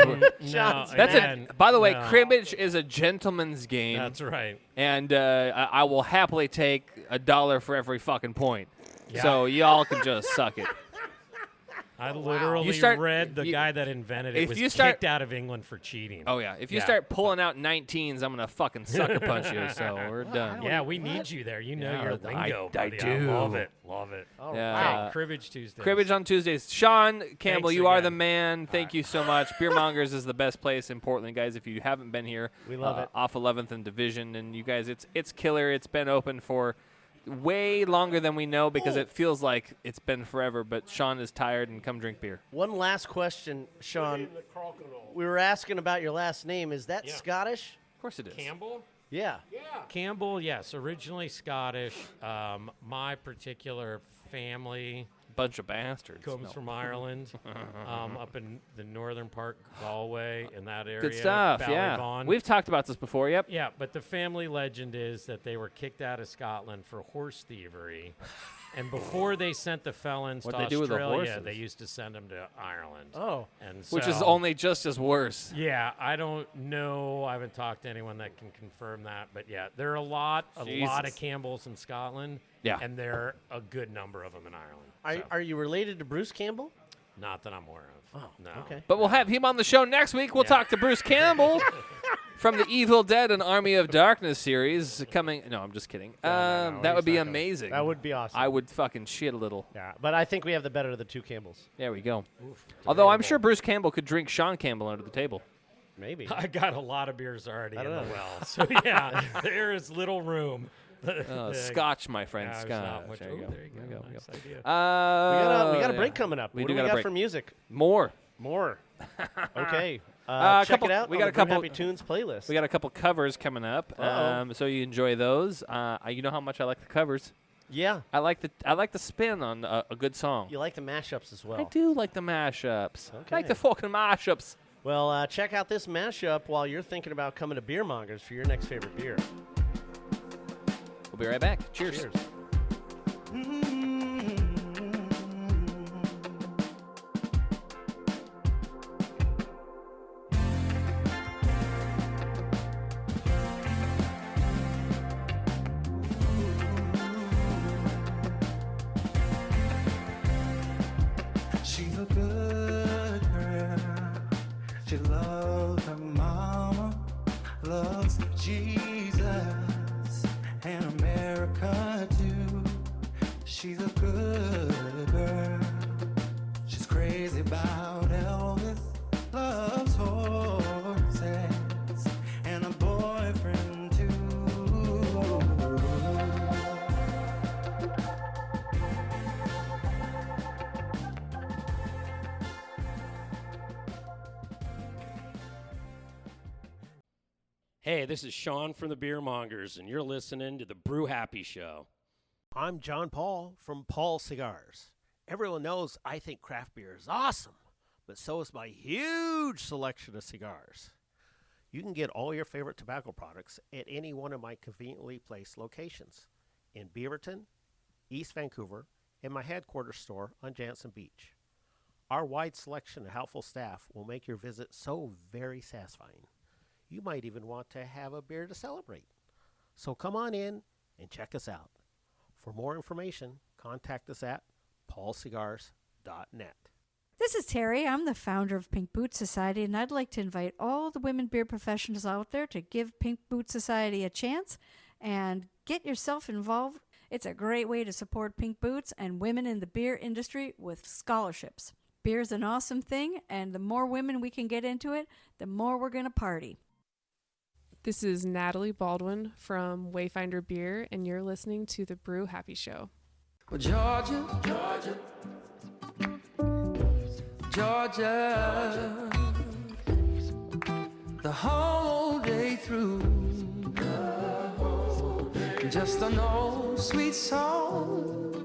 No, That's again, it. By the way, no. cribbage is a gentleman's game. That's right. And I will happily take $1 for every fucking point. Yeah. So y'all can just suck it. I literally You start- read the you- guy that invented it if was you start- kicked out of England for cheating. Oh yeah, if you Yeah. start pulling out 19s, I'm gonna fucking sucker punch you. So we're done. Yeah, we need you there. You know Yeah, your I lingo. do. buddy. Love it. Love it. All Yeah. right. Cribbage Tuesday. Cribbage on Tuesdays. Sean Campbell, Thanks you are again. the man. Thank you so much. Beer Mongers is the best place in Portland, guys. If you haven't been here, We love it. Off 11th and Division, and you guys, it's killer. It's been open for way longer than we know because it feels like it's been forever. But Sean is tired, and come drink beer. One last question, Sean. We were asking about your last name. Is that Scottish? Of course it is. Campbell? Yeah. Campbell, yes. Originally Scottish. My particular family Bunch of bastards. comes No. from Ireland, up in the northern part, Galway, in that area. Good stuff. Yeah, Ballyvaughan. we've talked about this before. Yep. Yeah, but the family legend is that they were kicked out of Scotland for horse thievery. And before they sent the felons What'd to they do with the Australia, horses? they used to send them to Ireland. Oh. And Which is so- only just as worse. Yeah, I don't know. I haven't talked to anyone that can confirm that, but yeah, there are a lot of Jesus. Campbells in Scotland. Yeah. and there are a good number of them in Ireland. So, Are you related to Bruce Campbell? not that I'm aware of. Oh, no. okay. But we'll have him on the show next week. We'll talk to Bruce Campbell from the Evil Dead and Army of Darkness series coming. No, I'm just kidding. no, that would he's be not coming. amazing. That would be awesome. I would fucking shit a little. Yeah, but I think we have the better of the two Campbells. There we go. Although I'm sure Bruce Campbell could drink Sean Campbell under the table. Maybe. I got a lot of beers already in don't the know. well, so yeah, there is little room. Scotch, my friend, Yeah, there's not Scotch. much- There you oh, go. there you go. Nice idea. We got a yeah. break coming up. We what do do got we a got break. for music? More. More. Okay. A Check couple- it out. we on got the a Brew couple- Happy Tunes playlist. We got a couple covers coming up, Uh-oh. so you enjoy those. You know how much I like the covers. Yeah. I like the spin on a good song. You like the mashups as well. I do like the mashups. I like Okay. the fucking mashups. Well, check out this mashup while you're thinking about coming to Beer Mongers for your next favorite beer. We'll be right back. Cheers. Cheers. She's a good girl. She loves her mama, loves Jesus and America too. She's a good girl. She's crazy about Elvis, loves horses and a boyfriend too. Hey, this is Sean from the Beer Mongers, and you're listening to the Brew Happy Show. I'm John Paul from Paul Cigars. Everyone knows I think craft beer is awesome, but so is my huge selection of cigars. You can get all your favorite tobacco products at any one of my conveniently placed locations in Beaverton, East Vancouver, and my headquarters store on Jansen Beach. Our wide selection and helpful staff will make your visit so very satisfying. You might even want to have a beer to celebrate. So come on in and check us out. For more information, contact us at paulcigars.net. This is Terry. I'm the founder of Pink Boot Society, and I'd like to invite all the women beer professionals out there to give Pink Boot Society a chance and get yourself involved. It's a great way to support Pink Boots and women in the beer industry with scholarships. Beer's an awesome thing, and the more women we can get into it, the more we're going to party. This is Natalie Baldwin from Wayfinder Beer, and you're listening to the Brew Happy Show. Well, Georgia, the whole day through, just an old sweet song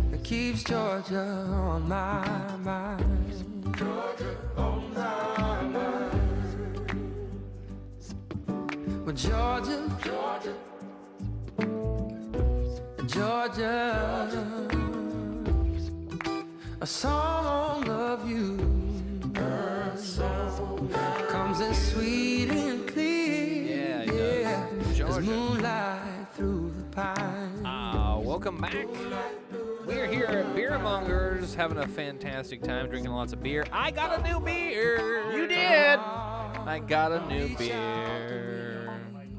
that keeps Georgia on my mind. Georgia on my mind. Well, Georgia, a song of you comes as sweet and clear, as moonlight through the pines. Welcome back. We're here at Beer Mongers having a fantastic time drinking lots of beer. I got a new beer. You did. I got a new beer.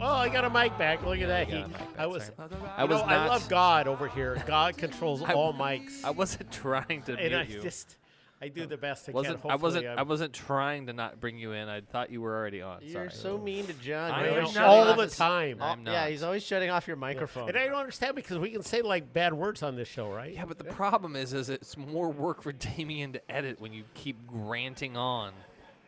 Oh, I got a mic back. Look at that. I love God over here. God controls all mics. I wasn't trying to mute you. I do the best I can. I wasn't trying to not bring you in. I thought you were already on. You're so mean to John. All the time. I'm not. Yeah, he's always shutting off your microphone. And I don't understand because we can say like bad words on this show, right? Yeah, but the problem is it's more work for Damian to edit when you keep ranting on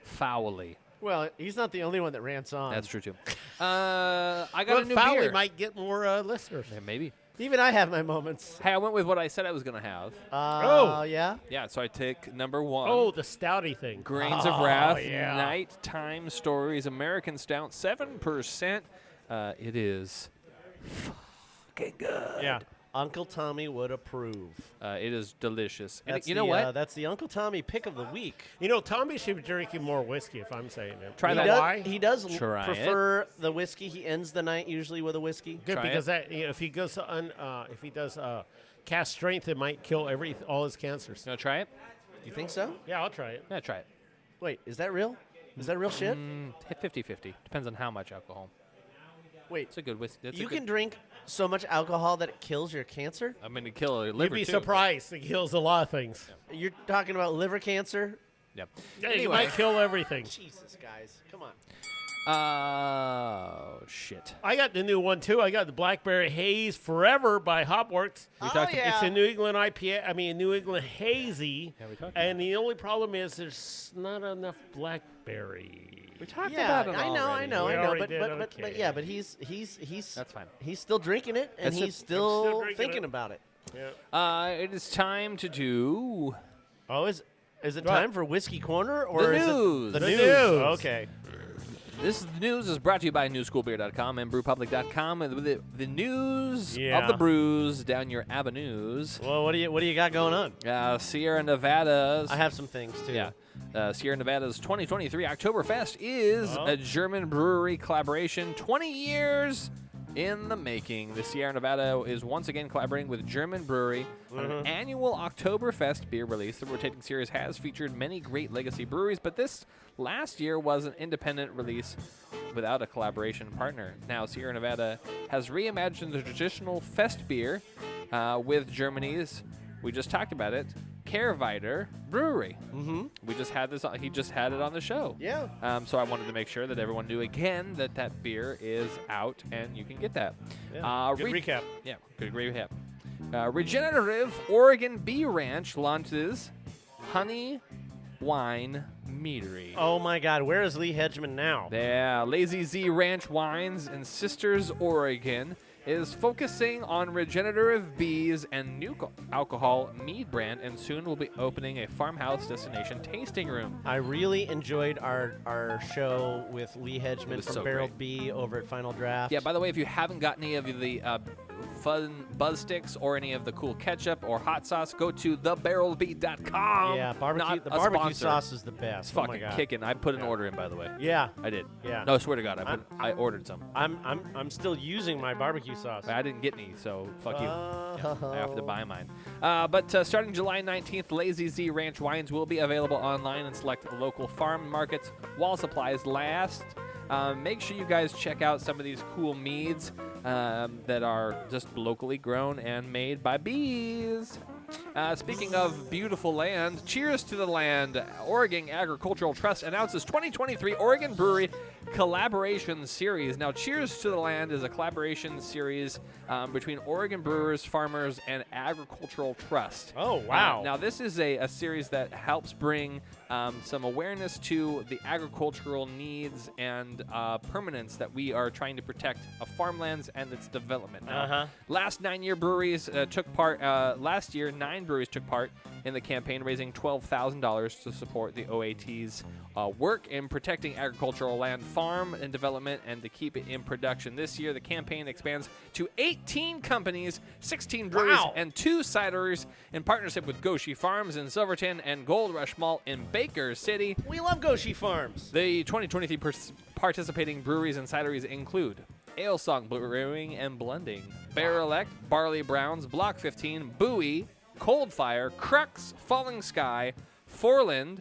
foully. Well, he's not the only one that rants on. That's true, too. I got a new beer. We might get more listeners. Yeah, maybe. Even I have my moments. Hey, I went with what I said I was going to have. Yeah? Yeah, so I take number one. Oh, the stouty thing. Grains of Wrath, Nighttime Stories, American Stout, 7%. It is fucking good. Yeah. Uncle Tommy would approve. It is delicious. And That's you know what? That's the Uncle Tommy pick of the week. You know, Tommy should be drinking more whiskey if I'm saying it. Try that. Why? He does Try prefer the whiskey. He ends the night usually with a whiskey. Good, Try because if he goes if he does cast strength, it might kill all his cancers. You want to try it? You think so? Yeah, I'll try it. Yeah, try it. Wait, is that real? Is that real shit? 50-50. Depends on how much alcohol. Wait, it's a good whiskey. You can drink so much alcohol that it kills your cancer? I'm going to kill your liver, You'd be surprised. It kills a lot of things. Yeah. You're talking about liver cancer? Yep. Yeah, anyway. It might kill everything. Jesus, guys. Come on. Oh, shit. I got the new one, too. I got the Blackberry Haze Forever by Hopworks. It's a New England IPA. New England Hazy. Yeah, we talked and the only problem is there's not enough blackberry. We talked about it I know. But he's that's fine. He's still drinking it, and he's still thinking about it. Yeah. It is time to do. Oh, is it time for Whiskey Corner or the is news? It the news? Okay. This news is brought to you by newschoolbeer.com and brewpublic.com, and the news of the brews down your avenues. Well, what do you got going on? Sierra Nevada's. I have some things too. Yeah. Sierra Nevada's 2023 Oktoberfest is a German brewery collaboration, 20 years in the making. The Sierra Nevada is once again collaborating with German brewery on an annual Oktoberfest beer release. The rotating series has featured many great legacy breweries, but this last year was an independent release without a collaboration partner. Now, Sierra Nevada has reimagined the traditional fest beer with Germany's, we just talked about it, Kehrweiter Brewery. Mm-hmm. We just had this. He just had it on the show. Yeah. So I wanted to make sure that everyone knew again that beer is out and you can get that. Yeah. Good recap. Yeah. Good recap. Regenerative Oregon Bee Ranch launches Honey Wine Meadery. Oh my God, where is Lee Hedgeman now? Yeah, Lazy Z Ranch Wines in Sisters, Oregon is focusing on regenerative bees and new alcohol mead brand, and soon will be opening a farmhouse destination tasting room. I really enjoyed our show with Lee Hedgeman was from so Barrel great. B over at Final Draft. Yeah, by the way, if you haven't got any of the fun buzz sticks or any of the cool ketchup or hot sauce, go to thebarrelbeat.com. Yeah, barbecue. Not The a barbecue sponsor. sauce is the best. It's Oh my fucking God. kicking. I put an order in, by the way. Yeah, I did. yeah. No, swear to God, I ordered some. I'm still using my barbecue sauce. I didn't get any, so fuck you. Oh. Yeah, I have to buy mine. But starting July 19th, Lazy Z Ranch wines will be available online and select local farm markets while supplies last. Make sure you guys check out some of these cool meads that are just locally grown and made by bees. Speaking of beautiful land, cheers to the land. Oregon Agricultural Trust announces 2023 Oregon Brewery Collaboration Series. Now, Cheers to the Land is a collaboration series between Oregon brewers, farmers, and Agricultural Trust. Oh, wow. Now, this is a series that helps bring some awareness to the agricultural needs and permanence that we are trying to protect of farmlands and its development. Now, last 9 breweries took part. Last year, 9 breweries took part in the campaign, raising $12,000 to support the OAT's work in protecting agricultural land, farm and development, and to keep it in production. This year, the campaign expands to 18 companies, 16 breweries, and 2 cideries in partnership with Goshi Farms in Silverton and Gold Rush Malt in Baker City. We love Goshi Farms. The 2023 participating breweries and cideries include Ale Song Brewing and Blending, Bear Elect, Barley Browns, Block 15, Bowie, Cold Fire, Crux, Falling Sky, Foreland.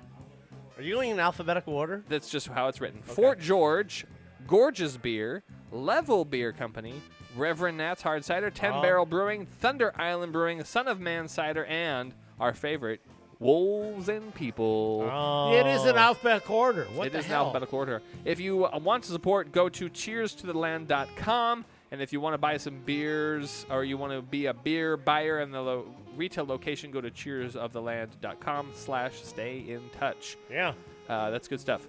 Are you going in alphabetical order? That's just how it's written. Fort George, Gorgeous Beer, Level Beer Company, Reverend Nat's Hard Cider, 10 Barrel Brewing, Thunder Island Brewing, Son of Man Cider, and our favorite, Wolves and People. Oh. It is in alphabetical order. What It the is in hell? alphabetical order. If you want to support, go to cheerstotheland.com. And if you want to buy some beers or you want to be a beer buyer in the retail location, go to cheersoftheland.com/stay in touch. Yeah. That's good stuff.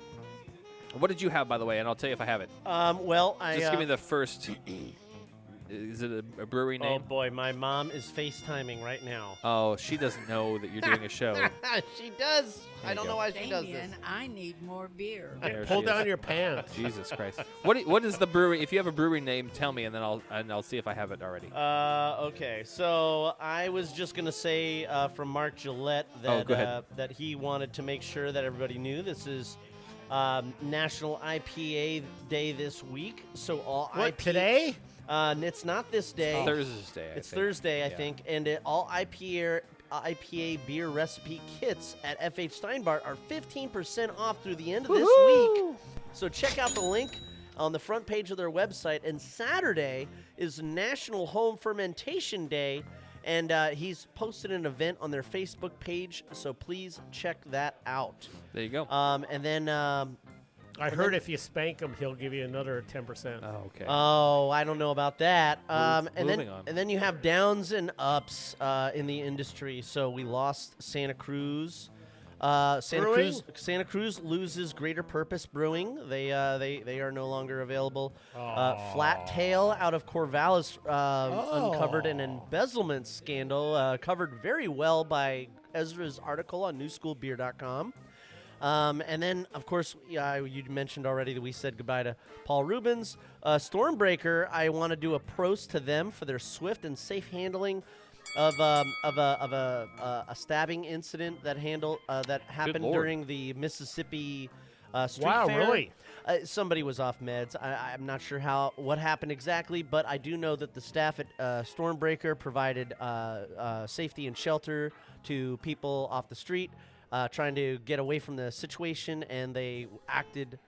What did you have, by the way? And I'll tell you if I have it. Well, Just give me the first. Is it a brewery name? Oh, boy. My mom is FaceTiming right now. Oh, she doesn't know that you're doing a show. She does. There I don't you know go. why she does this. Damian, I need more beer. There Pull she down is. your pants. Jesus Christ. What is the brewery? If you have a brewery name, tell me, and then I'll see if I have it already. Okay, so I was just gonna say from Mark Gillette that go ahead. that he wanted to make sure that everybody knew this is National IPA Day this week. So all What, IPA today? It's not this day. Thursday. It's Thursday, I Yeah. think, and all IPA beer recipe kits at FH Steinbart are 15% off through the end of this week. So check out the link on the front page of their website. And Saturday is National Home Fermentation Day, and he's posted an event on their Facebook page. So please check that out. There you go. And then. I heard if you spank him, he'll give you another 10%. Oh, okay. Oh, I don't know about that. Moving on. And then you have downs and ups in the industry. So we lost Santa Cruz. Santa Cruz loses Greater Purpose Brewing. They are no longer available. Flat Tail out of Corvallis uncovered an embezzlement scandal covered very well by Ezra's article on newschoolbeer.com. And then, of course, you mentioned already that we said goodbye to Paul Rubens. Stormbreaker, I want to do a prost to them for their swift and safe handling of a stabbing incident that happened Lord. during the Mississippi Street Wow, Fair. really? Somebody was off meds. I'm not sure what happened exactly, but I do know that the staff at Stormbreaker provided safety and shelter to people off the street. Trying to get away from the situation, and they acted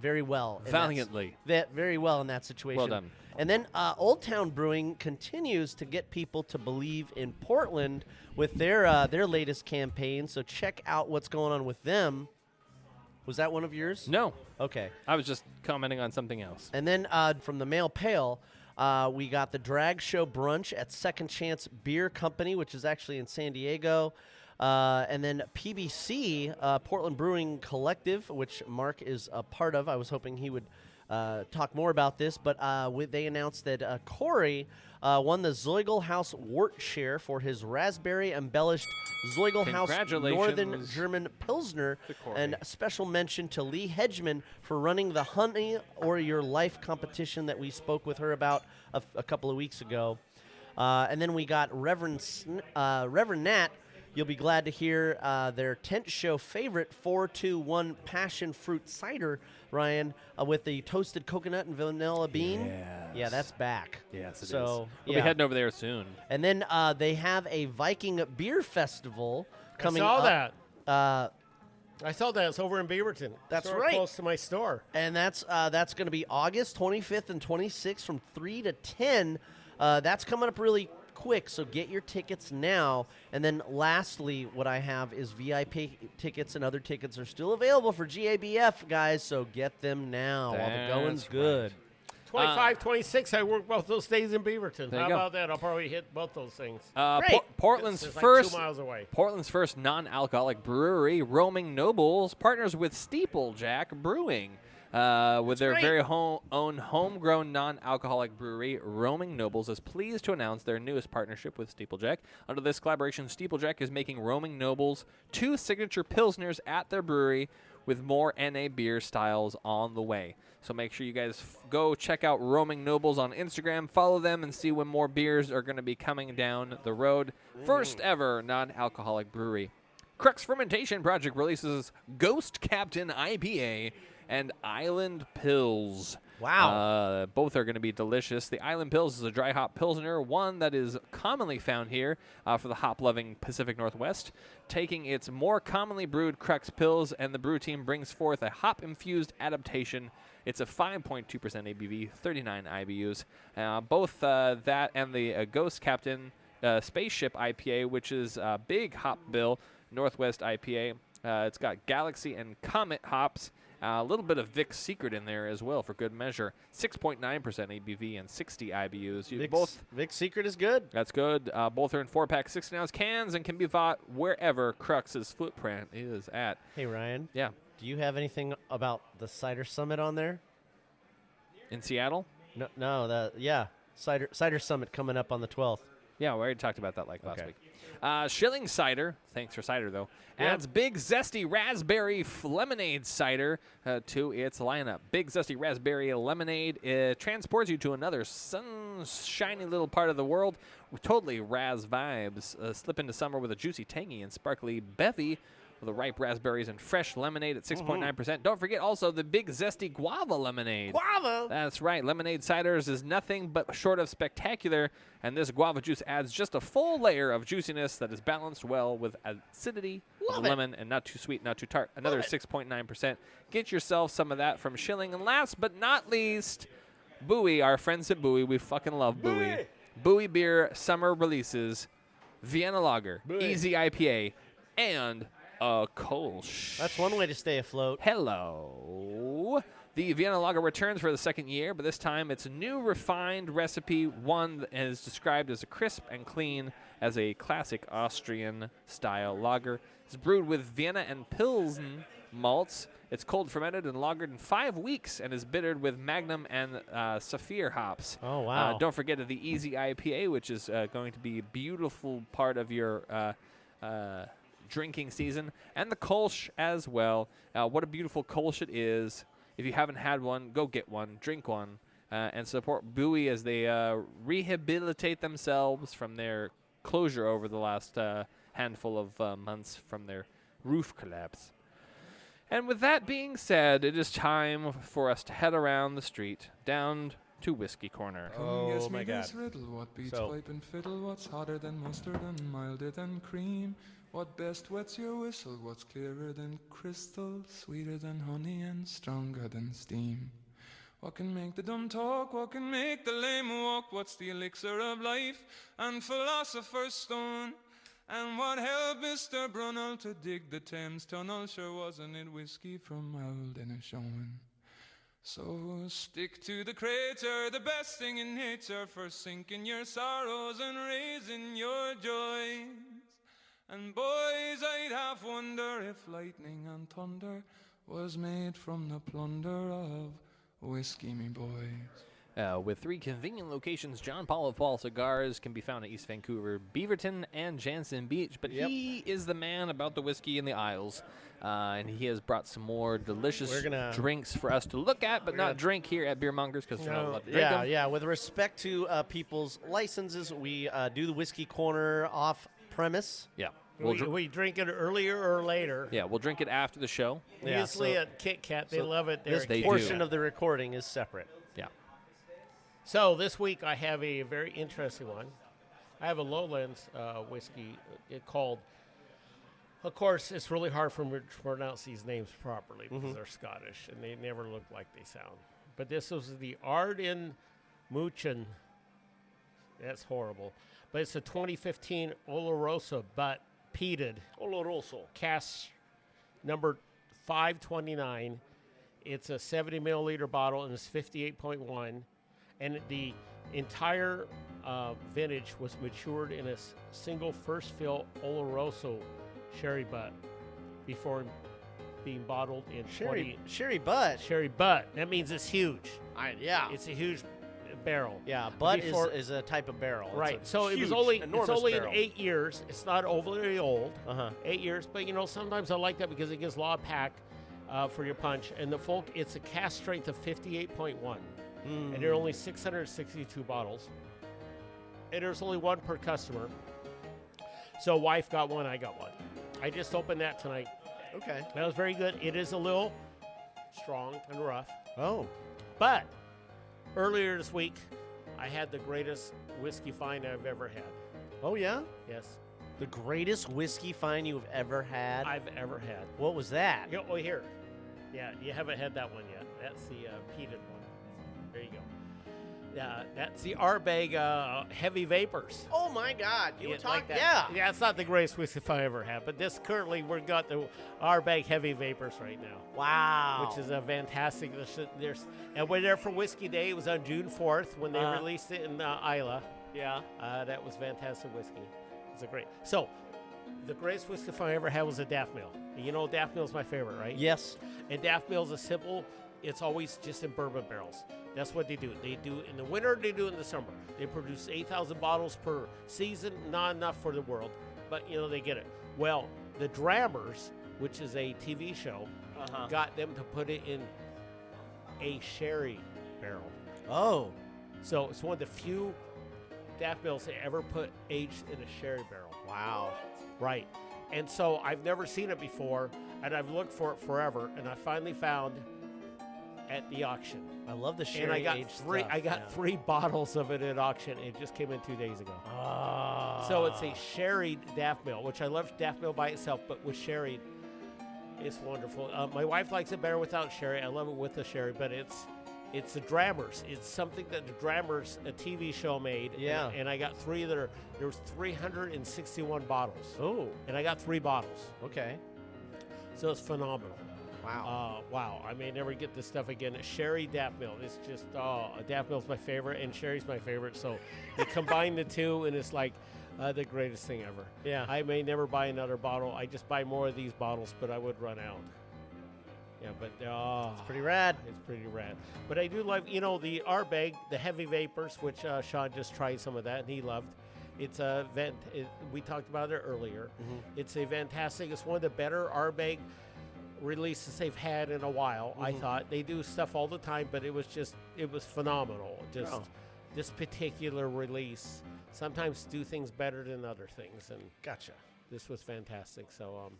very well. Valiantly. Very well in that situation. Well done. And then Old Town Brewing continues to get people to believe in Portland with their latest campaign. So check out what's going on with them. Was that one of yours? No. Okay. I was just commenting on something else. And then from the Mail Pail, we got the Drag Show Brunch at Second Chance Beer Company, which is actually in San Diego. And then PBC, Portland Brewing Collective, which Mark is a part of. I was hoping he would talk more about this, but they announced that Corey won the Zeugelhaus Wort Share for his raspberry-embellished Zeugelhaus Congratulations Northern German Pilsner, to Corey. and a special mention to Lee Hedgeman for running the Honey or Your Life competition that we spoke with her about a couple of weeks ago. And then we got Reverend Nat. You'll be glad to hear their tent show favorite 421 passion fruit cider, Ryan, with the toasted coconut and vanilla bean. Yes. Yeah, that's back. Yes, it is. So, We'll be heading over there soon. And then they have a Viking beer festival coming I saw up. that. I saw that. It's over in Beaverton. That's Sort of right. close to my store. And that's going to be August 25th and 26th from 3 to 10. That's coming up really quick, so get your tickets now. And then lastly, what I have is VIP tickets, and other tickets are still available for GABF, guys, so get them now while the going's That's good. 25, 26, I work both those days in Beaverton. There How you go. about that? I'll probably hit both those things. Great. Portland's It's like first 2 miles away. Portland's first non-alcoholic brewery, Roaming Nobles, partners with Steeplejack Brewing. With their very own homegrown non-alcoholic brewery, Roaming Nobles is pleased to announce their newest partnership with Steeplejack. Under this collaboration, Steeplejack is making Roaming Nobles 2 signature pilsners at their brewery, with more NA beer styles on the way. So make sure you guys go check out Roaming Nobles on Instagram, follow them, and see when more beers are going to be coming down the road. First ever non-alcoholic brewery. Crux Fermentation Project releases Ghost Captain IPA and Island Pils. Wow. Both are going to be delicious. The Island Pils is a dry hop pilsner, one that is commonly found here for the hop-loving Pacific Northwest. Taking its more commonly brewed Crux Pils, and the brew team brings forth a hop-infused adaptation. It's a 5.2% ABV, 39 IBUs. Both that and the Ghost Captain Spaceship IPA, which is a big hop bill, Northwest IPA. It's got Galaxy and Comet hops. A little bit of Vic's Secret in there as well for good measure. 6.9% ABV and 60 IBUs. Vic's Secret is good. That's good. Both are in 4-pack 16-ounce cans and can be bought wherever Crux's footprint is at. Hey, Ryan. Yeah. Do you have anything about the Cider Summit on there? In Seattle? No. Cider Summit coming up on the 12th. Yeah, we already talked about that last week. Schilling Cider, thanks for cider though, adds Big Zesty Raspberry Lemonade Cider to its lineup. Big Zesty Raspberry Lemonade transports you to another sunshiny little part of the world with totally Raz vibes. Slip into summer with a juicy, tangy, and sparkly bevy with the ripe raspberries and fresh lemonade at 6.9%. Don't forget also the Big Zesty Guava Lemonade. Guava! That's right. Lemonade ciders is nothing but short of spectacular, and this guava juice adds just a full layer of juiciness that is balanced well with acidity of the lemon and not too sweet, not too tart. Another 6.9%. Get yourself some of that from Schilling. And last but not least, Bowie, our friends at Bowie. We fucking love Bowie. Bowie Beer summer releases Vienna Lager, Easy IPA, and a Kolsch. That's one way to stay afloat. Hello. The Vienna Lager returns for the second year, but this time it's a new refined recipe, one that is described as a crisp and clean as a classic Austrian-style lager. It's brewed with Vienna and Pilsen malts. It's cold fermented and lagered in 5 weeks and is bittered with Magnum and Saphir hops. Oh, wow. Don't forget the Easy IPA, which is going to be a beautiful part of your drinking season, and the Kolsch as well. What a beautiful Kolsch it is. If you haven't had one, go get one, drink one, and support Bowie as they rehabilitate themselves from their closure over the last handful of months from their roof collapse. And with that being said, it is time for us to head around the street, down to Whiskey Corner. Oh, my God. Riddle, what beats pipe and fiddle, what's hotter than mustard and milder than cream? What best wets your whistle? What's clearer than crystal, sweeter than honey and stronger than steam? What can make the dumb talk? What can make the lame walk? What's the elixir of life and philosopher's stone? And what helped Mr. Brunel to dig the Thames Tunnel? Sure wasn't it whiskey from Aldinishone? So stick to the crater, the best thing in nature, for sinking your sorrows and raising your joys. And boys, I'd half wonder if lightning and thunder was made from the plunder of whiskey, me boys. With 3 convenient locations, John Paul of Paul Cigars can be found in East Vancouver, Beaverton, and Jansen Beach. But he is the man about the whiskey in the aisles, and he has brought some more delicious drinks for us to look at, but not drink here at Beer Mongers because we're not allowed to drink them. Yeah. With respect to people's licenses, we do the whiskey corner off premise. Yeah. We drink it earlier or later. Yeah, we'll drink it after the show. Usually at Kit Kat, they love it there. This portion of the recording is separate. Yeah. So this week I have a very interesting one. I have a Lowlands whiskey called, of course, it's really hard for me to pronounce these names properly because they're Scottish and they never look like they sound. But this was the Arden Muchen. That's horrible. But it's a 2015 Oloroso, but peated. Oloroso. Cask number 529. It's a 70 milliliter bottle and it's 58.1. And the entire vintage was matured in a single first fill Oloroso sherry butt before being bottled in sherry butt. Sherry butt. That means it's huge. Yeah. It's a huge barrel. Yeah, butt is a type of barrel. Right. It's so huge, it's only barrel. in 8 years. It's not overly old. 8 years, but sometimes I like that because it gives a lot of pack for your punch. And it's a cask strength of 58.1. And there are only 662 bottles. And there's only one per customer. So wife got one, I got one. I just opened that tonight. Okay. That was very good. It is a little strong and rough. Oh. But earlier this week, I had the greatest whiskey find I've ever had. Oh, yeah? Yes. The greatest whiskey find you've ever had? I've ever had. What was that? Here. Yeah, you haven't had that one yet. That's the peated one. There you go. That's the Ardbeg Heavy Vapors. Oh, my God. You were talking like that. Yeah. Yeah, it's not the greatest whiskey I ever had, but this currently we've got the Ardbeg Heavy Vapors right now. Wow. Which is a fantastic. And we're there for Whiskey Day. It was on June 4th when they released it in Isla. Yeah. That was fantastic whiskey. It's a great. So, the greatest whiskey I ever had was a Daffmill. You know, Daffmill's my favorite, right? Yes. And Daffmill's a simple. It's always just in bourbon barrels. That's what they do. They do it in the winter, they do it in the summer. They produce 8,000 bottles per season, not enough for the world, but they get it. Well, the Drammers, which is a TV show, got them to put it in a sherry barrel. Oh. So it's one of the few Daffmills they ever put aged in a sherry barrel. Wow. Right. And so I've never seen it before, and I've looked for it forever, and I finally found at the auction. I love the sherry and I got aged three. stuff, I got 3 bottles of it at auction. It just came in 2 days ago. So it's a sherried Daffmill, which I love Daffmill by itself, but with sherry, it's wonderful. My wife likes it better without sherry. I love it with the sherry, but it's the Drammers. It's something that the Drammers, a TV show, made. Yeah. And I got 3 there was 361 bottles. Oh. And I got 3 bottles. Okay. So it's phenomenal. Wow. Wow. I may never get this stuff again. Sherry Daffmill. It's just, Daffmill's my favorite, and sherry's my favorite. So you combine the two, and it's like the greatest thing ever. Yeah. I may never buy another bottle. I just buy more of these bottles, but I would run out. Yeah, but it's pretty rad. It's pretty rad. But I do love, the Ardbeg, the Heavy Vapors, which Sean just tried some of that, and he loved. It's a we talked about it earlier. It's a fantastic. It's one of the better Ardbeg releases they've had in a while. I thought they do stuff all the time, but it was phenomenal. This particular release sometimes do things better than other things, and gotcha. This was fantastic. So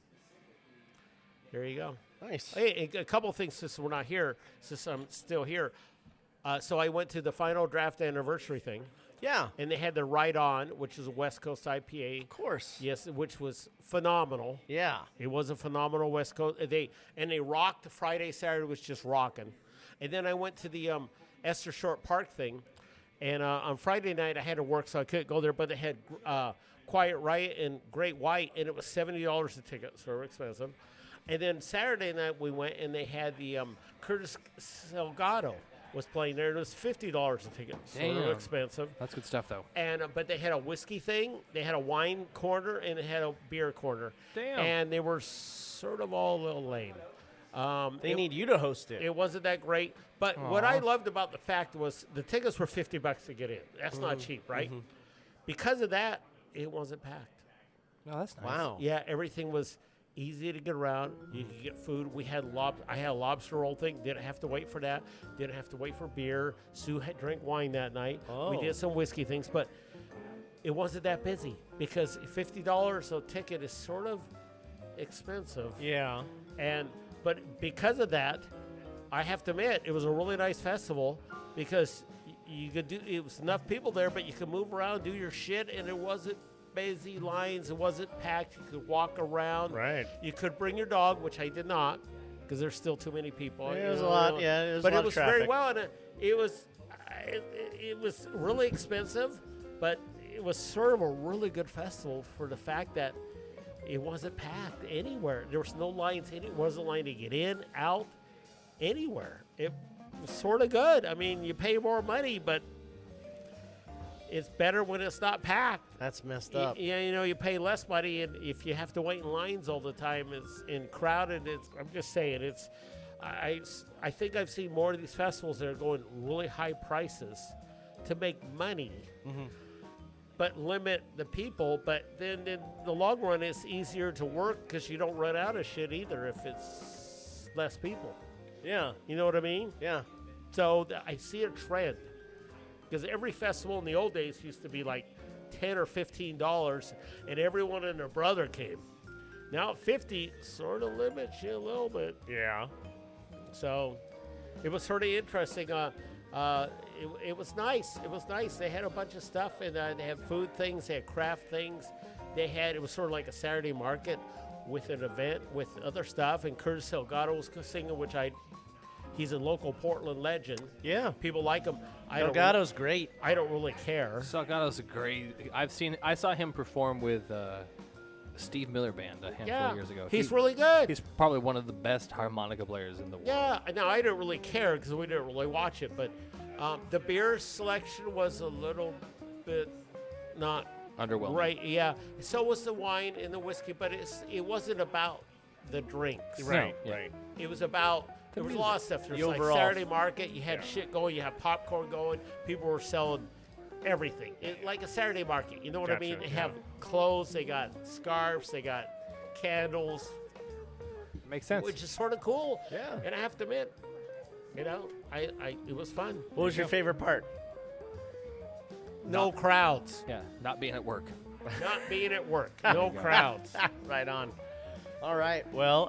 there you go. Nice. Hey, a couple things since we're not here, since I'm still here. So I went to the final draft anniversary thing. Yeah. And they had the Right On, which is a West Coast IPA. Of course. Yes, which was phenomenal. Yeah. It was a phenomenal West Coast. They rocked. Friday, Saturday was just rocking. And then I went to the Esther Short Park thing. And on Friday night, I had to work, so I couldn't go there. But they had Quiet Riot and Great White, and it was $70 a ticket, so expensive. And then Saturday night, we went, and they had the Curtis Salgado was playing there. It was $50 a ticket, so expensive. That's good stuff, though. And but they had a whiskey thing, they had a wine corner, and they had a beer corner. Damn. And they were sort of all a little lame. They need you to host it. It wasn't that great. But what I loved about the fact was the tickets were $50 to get in. That's not cheap, right? Because of that, it wasn't packed. Oh, that's nice. Wow. Yeah, everything was easy to get around. You could get food. We had I had a lobster roll thing. Didn't have to wait for that. Didn't have to wait for beer. Sue had drank wine that night. We did some whiskey things, but it wasn't that busy because $50 a ticket is sort of expensive. Yeah. But because of that, I have to admit it was a really nice festival because you could do. It was enough people there, but you could move around, do your shit, and it wasn't busy lines. It wasn't packed. You could walk around. Right. You could bring your dog, which I did not, because there's still too many people. Yeah, there's a lot. Yeah, there's but a lot it was of traffic. very well, and it was really expensive, but it was sort of a really good festival for the fact that it wasn't packed anywhere. There was no lines. There wasn't a line to get in, out, anywhere. It was sort of good. I mean, you pay more money, but it's better when it's not packed. That's messed up. Yeah, you pay less money, and if you have to wait in lines all the time, it's crowded. I'm just saying, I think I've seen more of these festivals that are going really high prices to make money, but limit the people. But then in the long run, it's easier to work because you don't run out of shit either if it's less people. Yeah. You know what I mean? Yeah. So I see a trend. Because every festival in the old days used to be like $10 or $15, and everyone and their brother came. Now at $50 sort of limits you a little bit. Yeah. So it was sort of interesting. It was nice. It was nice. They had a bunch of stuff, and they had food things. They had craft things. It was sort of like a Saturday market with an event with other stuff. And Curtis Delgado was singing, he's a local Portland legend. Yeah. People like him. Delgado's great. I don't really care. Delgado's great. I saw him perform with Steve Miller Band a handful of years ago. He's really good. He's probably one of the best harmonica players in the world. Yeah. Now, I didn't really care because we didn't really watch it, but the beer selection was a little bit not underwhelming. Right, yeah. So was the wine and the whiskey, but it wasn't about the drinks. Right, No. right. It was about, there was a lot of stuff. There was like overall. Saturday market, you had shit going, you had popcorn going, people were selling everything. Like a Saturday market, you know what I mean? They have clothes, they got scarves, they got candles. Makes sense. Which is sort of cool. Yeah. And I have to admit, it was fun. What was your favorite part? No crowds. Yeah, not being at work. Not being at work. No crowds. Right on. All right. Well,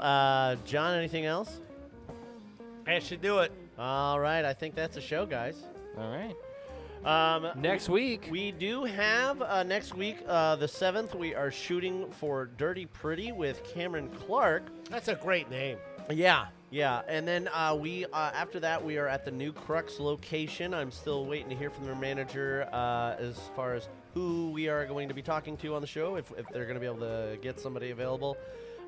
John, anything else? I should do it. All right. I think that's a show, guys. All right. Next week. We do have, next week, the 7th, we are shooting for Dirty Pretty with Cameron Clark. That's a great name. Yeah. And then after that, we are at the New Crux location. I'm still waiting to hear from their manager as far as who we are going to be talking to on the show, if they're going to be able to get somebody available.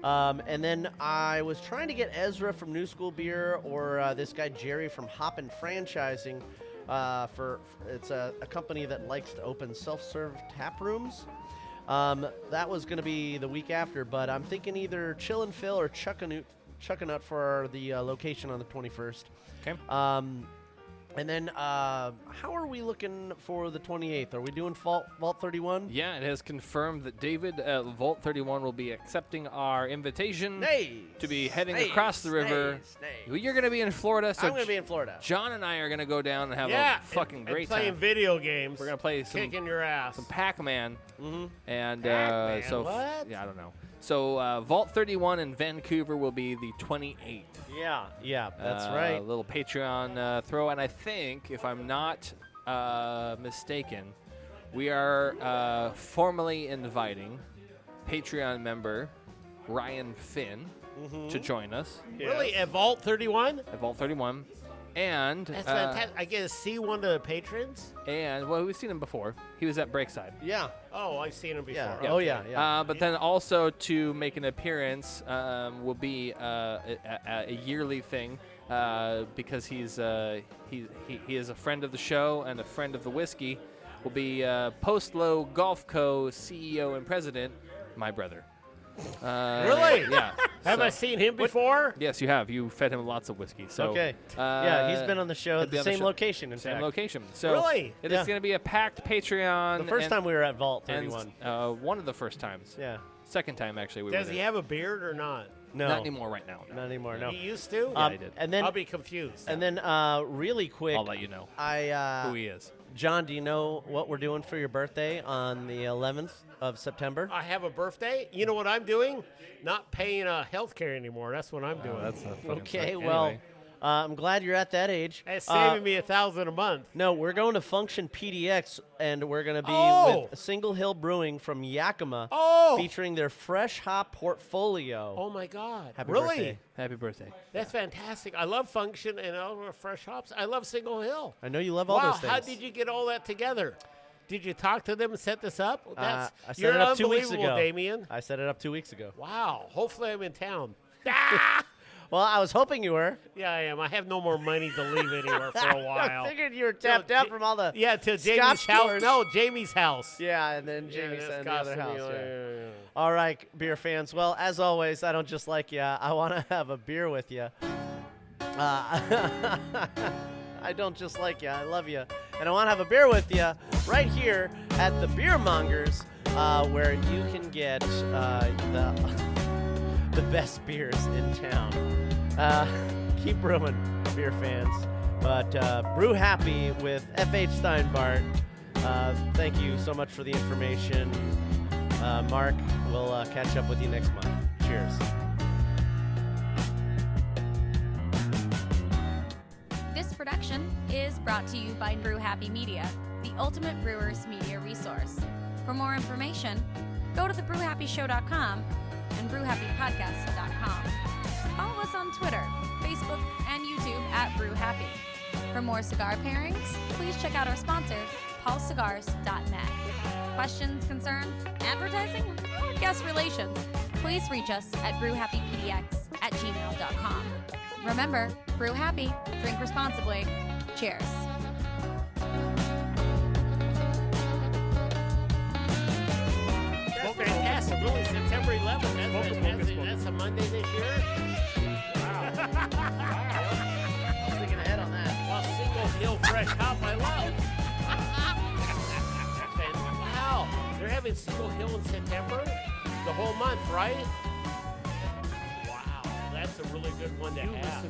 And then I was trying to get Ezra from New School Beer or this guy Jerry from Hoppin' Franchising. It's a company that likes to open self-serve tap rooms. That was going to be the week after, but I'm thinking either Chillin' Phil or Chuckanut for the location on the 21st. Okay. And then how are we looking for the 28th? Are we doing Vault 31? Yeah, it has confirmed that David at Vault 31 will be accepting our invitation to be heading across the river. You're going to be in Florida. So I'm going to be in Florida. John and I are going to go down and have a fucking great playing time. video games. We're going to play some kicking your ass. Some Pac-Man. And Pac-Man, so what? yeah, I don't know. So Vault 31 in Vancouver will be the 28th. Yeah, that's right. A little Patreon throw, and I think, if I'm not mistaken, we are formally inviting Patreon member Ryan Finn to join us. Really? At Vault 31? At Vault 31. And that's fantastic. I get to see one of the patrons? And, well, we've seen him before. He was at Breakside. Yeah. Oh, I've seen him before. Yeah. Okay. Oh, yeah. But then also to make an appearance will be a yearly thing because he is a friend of the show and a friend of the whiskey. Will be Post Low Golf Co. CEO and President, my brother. Really? Yeah. Have I seen him before? Yes, you have. You fed him lots of whiskey. So Okay. Yeah, he's been on the show at the same location, in Same fact. location. So Really? it is going to be a packed Patreon. The first time we were at Vault 31. And, one of the first times. Yeah. Second time, actually. We Does were he there. have a beard or not? No. Not anymore right now. Not anymore, no. He used to? Yeah, he did. And then I'll be confused. And then really quick, I'll let you know who he is. John, do you know what we're doing for your birthday on the 11th of September? I have a birthday. You know what I'm doing? Not paying health care anymore. That's what I'm doing. That's Okay, well, I'm glad you're at that age. It's saving me $1,000 a month. No, we're going to Function PDX, and we're going to be with Single Hill Brewing from Yakima, featuring their fresh hop portfolio. Oh, my God. Happy really? birthday. Happy birthday. That's fantastic. I love Function and I love Fresh Hops. I love Single Hill. I know you love all those things. How did you get all that together? Did you talk to them and set this up? I set You're it up 2 weeks unbelievable, ago. Damien. I set it up 2 weeks ago. Wow. Hopefully I'm in town. Well, I was hoping you were. Yeah, I am. I have no more money to leave anywhere for a while. I figured you were tapped out from all the to Jamie's Scotch house. tours. No, Jamie's house. Yeah, and then Jamie's that's in the other costing house. me, Yeah. All right, beer fans. Well, as always, I don't just like you. I want to have a beer with you. I don't just like you. I love you. And I want to have a beer with you right here at the Beer Mongers, where you can get the best beers in town. Keep brewing, beer fans. But Brew Happy with F.H. Steinbart. Thank you so much for the information. Mark, we'll catch up with you next month. Cheers. This production is brought to you by Brew Happy Media, the ultimate brewers media resource. For more information, go to thebrewhappyshow.com and brewhappypodcast.com. Follow us on Twitter, Facebook, and YouTube at Brew Happy. For more cigar pairings, please check out our sponsor, paulcigars.net. Questions, concerns, advertising, or guest relations, please reach us at brewhappypdx@gmail.com. Remember, brew happy, drink responsibly. Cheers. Well, fantastic. Really, September 11th. That's fantastic. That's a Monday this year. Wow. I was thinking ahead on that. Well, Single Hill Fresh Hop, I love. Wow. They're having Single Hill in September? The whole month, right? Wow. That's a really good one to have.